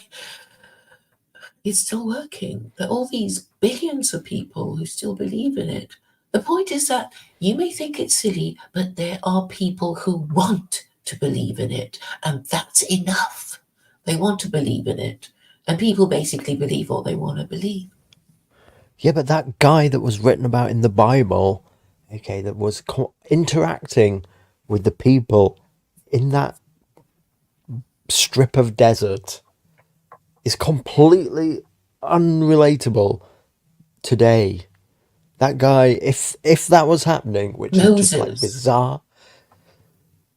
It's still working. There are all these billions of people who still believe in it. The point is that you may think it's silly, but there are people who want to believe in it, and that's enough. They want to believe in it, and people basically believe what they want to believe. Yeah, but that guy that was written about in the Bible, okay, that was interacting with the people in that strip of desert is completely unrelatable today. That guy, if that was happening, which is just like Moses. bizarre.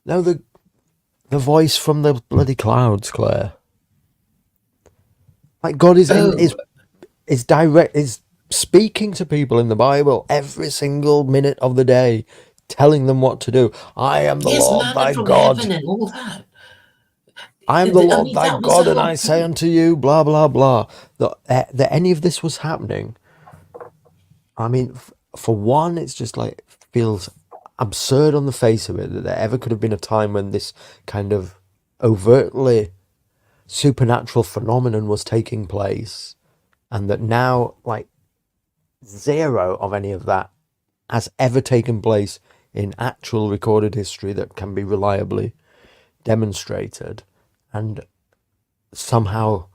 No, the voice from the bloody clouds, Claire. Like God is in Oh, is direct is speaking to people in the Bible every single minute of the day, telling them what to do. I am the yes, Lord manna thy from heaven God. and all that. I am the I Lord mean, thy that was the God, and whole I say point. unto you, blah blah blah. That any of this was happening. I mean, for one, it's just like feels absurd on the face of it that there ever could have been a time when this kind of overtly supernatural phenomenon was taking place, and that now, like, zero of any of that has ever taken place in actual recorded history that can be reliably demonstrated. And somehow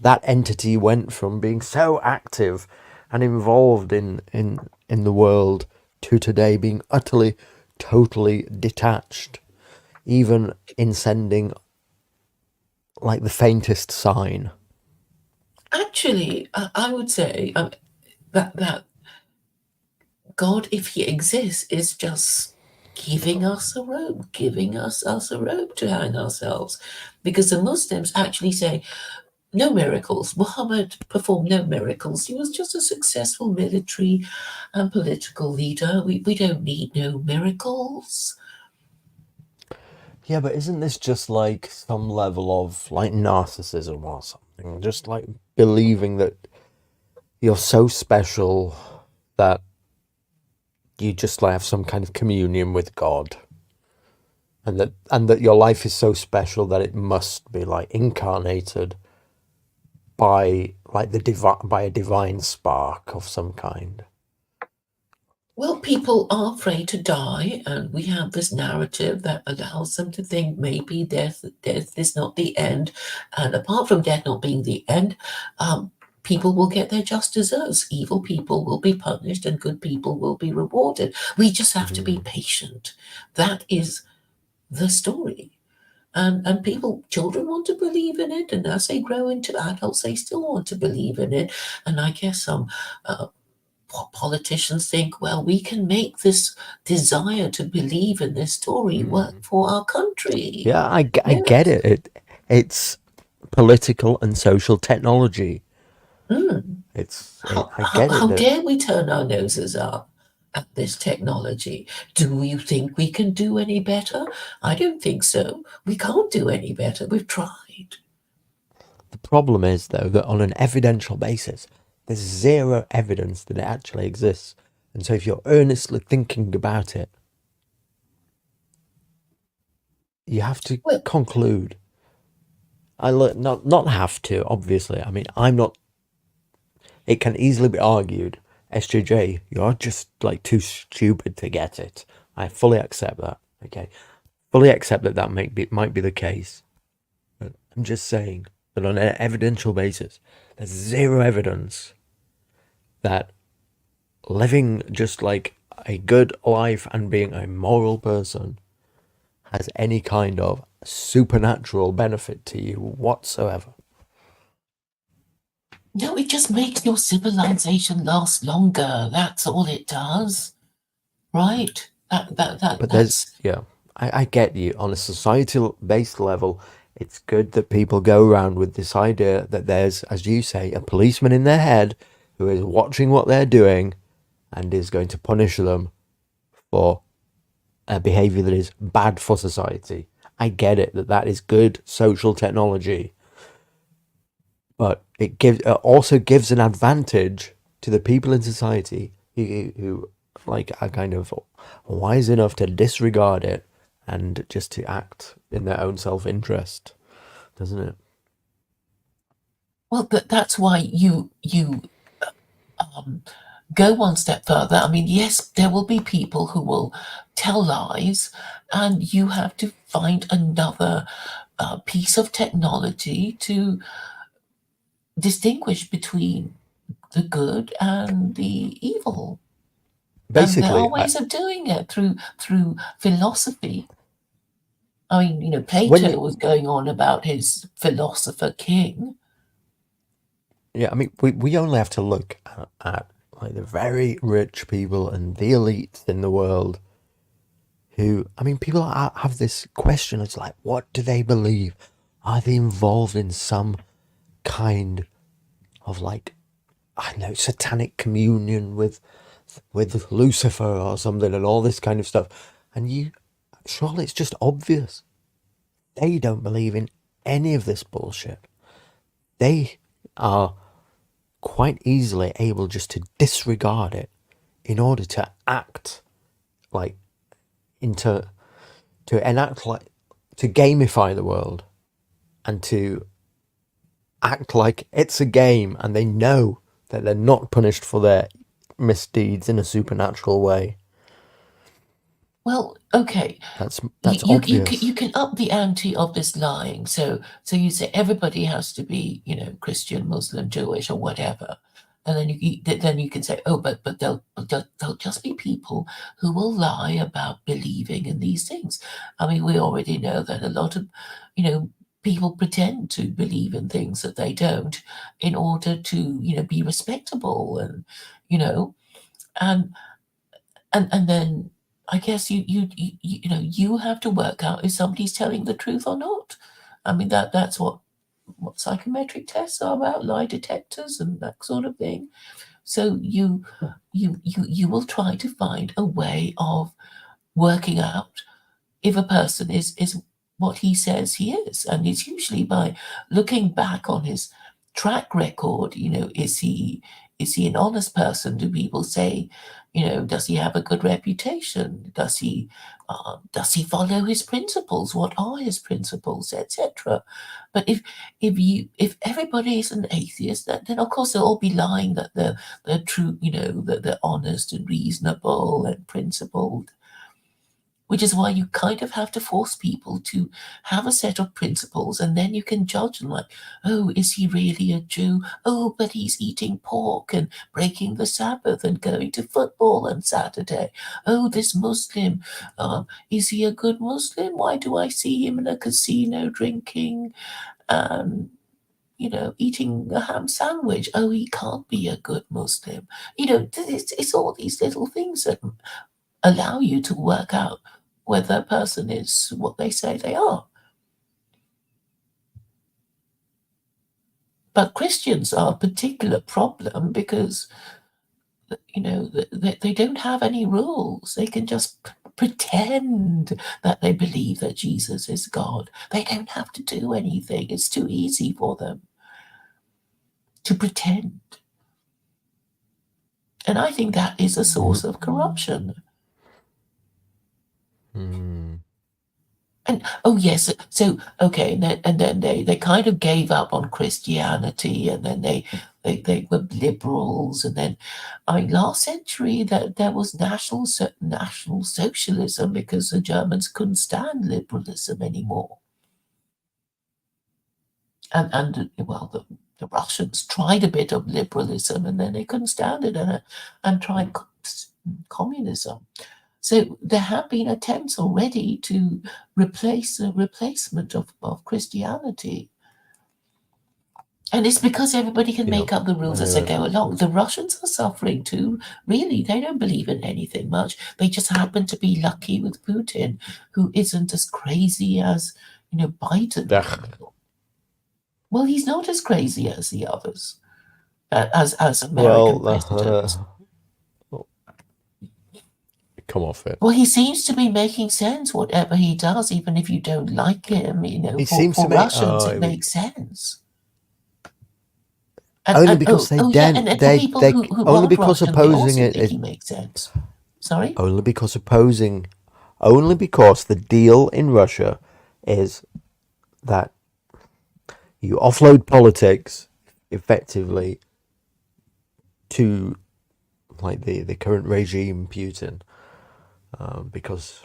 that entity went from being so active and involved in the world to today being utterly, totally detached, even in sending like the faintest sign. Actually, I would say that God, if He exists, is just giving us a robe, giving us a robe to hang ourselves, because the Muslims actually say no miracles. Muhammad performed no miracles. He was just a successful military and political leader. We don't need no miracles. Yeah, but isn't this just like some level of like narcissism or something? Just like believing that you're so special that you just like have some kind of communion with God, and that your life is so special that it must be like incarnated by like by a divine spark of some kind. Well, people are afraid to die, and we have this narrative that allows them to think maybe death is not the end. And apart from death not being the end, people will get their just deserts. Evil people will be punished, and good people will be rewarded. We just have to be Mm. patient. That is the story. And people, children want to believe in it, and as they grow into adults, they still want to believe in it. And I guess uh, politicians think, well, we can make this desire to believe in this story work Mm. for our country. Yeah, I get Yes. it. It's political and social technology. Mm. I get it How that dare we turn our noses up at this technology? Do you think we can do any better? I don't think so. We can't do any better. We've tried. the problem is though that on an evidential basis, there's zero evidence that it actually exists. And so if you're earnestly thinking about it, you have to Well, conclude. Not have to, obviously. I mean, I'm not. It can easily be argued, SJJ, you're just like too stupid to get it. I fully accept that. Okay, fully accept that might be the case. But I'm just saying that on an evidential basis, there's zero evidence that living just like a good life and being a moral person has any kind of supernatural benefit to you whatsoever. no, it just makes your civilization last longer. That's all it does, right? But there's, That's yeah, I get you. On a societal based level, it's good that people go around with this idea that there's, as you say, a policeman in their head who is watching what they're doing and is going to punish them for a behavior that is bad for society. I get it that that is good social technology, but it also gives an advantage to the people in society who like are kind of wise enough to disregard it and just to act in their own self-interest, doesn't it? well, that's why you um, go one step further. I mean, yes, there will be people who will tell lies, and you have to find another piece of technology to distinguish between the good and the evil. And there are Basically, ways of doing it through philosophy. I mean, when Plato was you, going on about his philosopher king. yeah, I mean, we only have to look at like the very rich people and the elites in the world who, I mean, people have this question. It's like, what do they believe? Are they involved in some kind of like, I don't know, satanic communion with Lucifer or something and all this kind of stuff? And surely it's just obvious. They don't believe in any of this bullshit. They are quite easily able just to disregard it in order to act like into to enact like to gamify the world and to act like it's a game, and they know that they're not punished for their misdeeds in a supernatural way. Well, okay, That's obvious. you can up the ante of this lying. So you say everybody has to be, Christian, Muslim, Jewish, or whatever, and then you can say, oh, but there'll just be people who will lie about believing in these things. I mean, we already know that a lot of, people pretend to believe in things that they don't in order to, be respectable, and you know, and and then I guess you have to work out if somebody's telling the truth or not. I mean, that's what psychometric tests are about, lie detectors and that sort of thing. So you will try to find a way of working out if a person is what he says he is, and it's usually by looking back on his track record. Is he an honest person? Do people say, does he have a good reputation? Does he follow his principles? What are his principles, etc.? But if everybody is an atheist, then of course they'll all be lying that they're true, that they're honest and reasonable and principled, which is why you kind of have to force people to have a set of principles, and then you can judge them like, oh, is he really a Jew? Oh, but he's eating pork and breaking the Sabbath and going to football on Saturday. Oh, this Muslim, is he a good Muslim? Why do I see him in a casino drinking and eating a ham sandwich? Oh, he can't be a good Muslim. It's all these little things that allow you to work out whether a person is what they say they are. But Christians are a particular problem because, they don't have any rules. They can just pretend that they believe that Jesus is God. They don't have to do anything. It's too easy for them to pretend. And I think that is a source of corruption. Mm. And oh yes, so okay, and then they kind of gave up on Christianity, and then they were liberals, and then I mean last century that there was national socialism because the Germans couldn't stand liberalism anymore, and well the Russians tried a bit of liberalism and then they couldn't stand it, and tried communism. So there have been attempts already to replace a replacement of Christianity. And it's because everybody can Yeah. make up the rules as they go along. The Russians are suffering too. Really, they don't believe in anything much. They just happen to be lucky with Putin, who isn't as crazy as, Biden. Well, he's not as crazy as the others, as American presidents. Come off it. Well, he seems to be making sense, whatever he does, even if you don't like him. He seems For to make Russians, it makes sense. only because And for people who only aren't because Russian, they opposing also it think is he makes sense. Sorry? only because the deal in Russia is that you offload politics effectively to like the current regime, Putin, because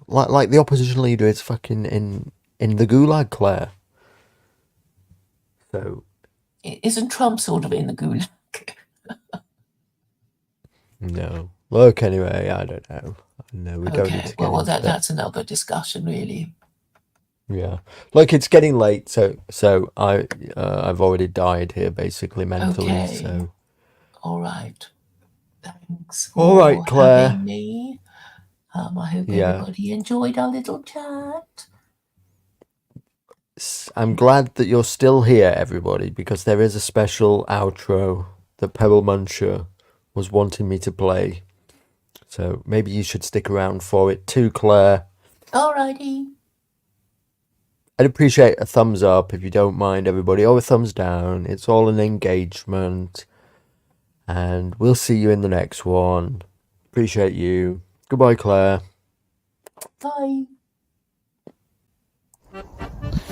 like the opposition leader is fucking in the gulag, Claire. So Isn't Trump sort of in the gulag? no. Look, anyway, I don't know. No, we don't need to get well, into that. that's another discussion, really. Yeah, look, it's getting late, so I've already died here, basically mentally. Okay. So all right. Thanks all for right, Claire. having me. I hope Yeah. everybody enjoyed our little chat. I'm glad that you're still here, everybody, because there is a special outro that Pebble Muncher was wanting me to play. So maybe you should stick around for it too, Claire. Alrighty. I'd appreciate a thumbs up if you don't mind, everybody, or a thumbs down. It's all an engagement. And we'll see you in the next one. Appreciate you. Goodbye, Claire. Bye.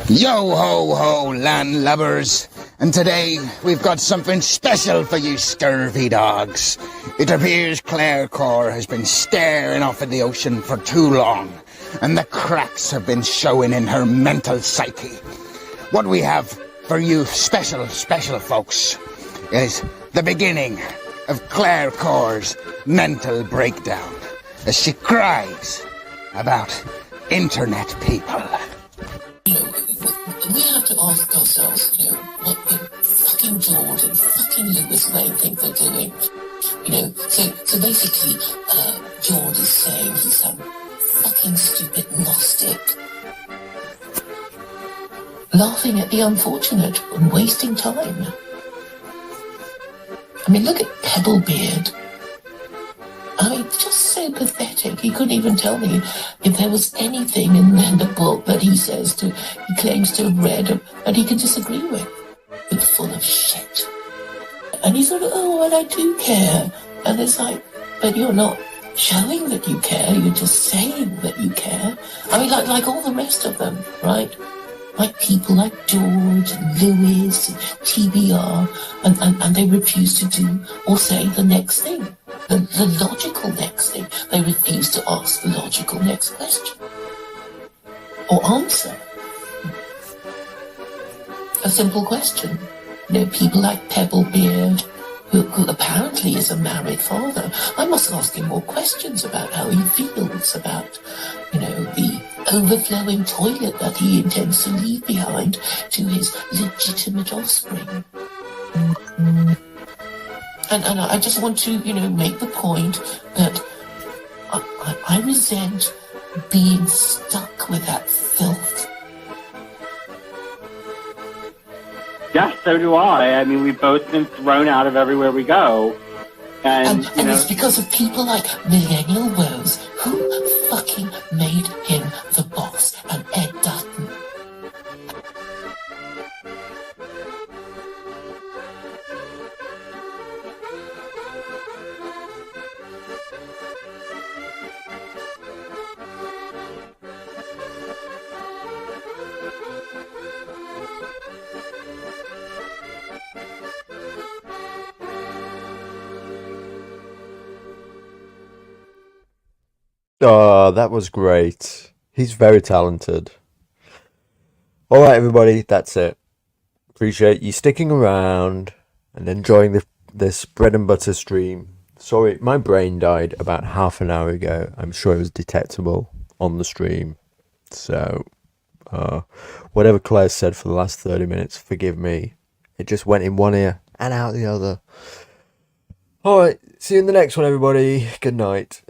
Yo ho ho, landlubbers! And today we've got something special for you scurvy dogs. It appears Claire Core has been staring off in the ocean for too long, and the cracks have been showing in her mental psyche. What we have for you special folks is the beginning of Claire Core's mental breakdown as she cries about internet people. We have to ask ourselves, what the fucking George and fucking Lewis Wayne think they're doing. So basically, George is saying he's some fucking stupid Gnostic, laughing at the unfortunate and wasting time. I mean, look at Pebblebeard. I mean, just so pathetic. He couldn't even tell me if there was anything in the book that he claims to have read and he can disagree with. It's full of shit. And he's sort of, oh, well, I do care. And it's like, but you're not showing that you care. You're just saying that you care. I mean, like all the rest of them, right? Like people like George and Lewis and TBR, and they refuse to do or say the next thing. The logical next thing. They refuse to ask the logical next question or answer a simple question. People like Pebblebeard, who apparently is a married father. I must ask him more questions about how he feels about, the overflowing toilet that he intends to leave behind to his legitimate offspring. And I just want to, make the point that I resent being stuck with that filth. Yes, so do I. I mean, we've both been thrown out of everywhere we go. And it's because of people like Millennial Woes who fucking made him the boss and Ed Dutton. Oh, that was great. He's very talented. All right, everybody, that's it. Appreciate you sticking around and enjoying this bread and butter stream. Sorry, my brain died about half an hour ago. I'm sure it was detectable on the stream. So, whatever Claire said for the last 30 minutes, forgive me. It just went in one ear and out the other. All right, see you in the next one, everybody. Good night.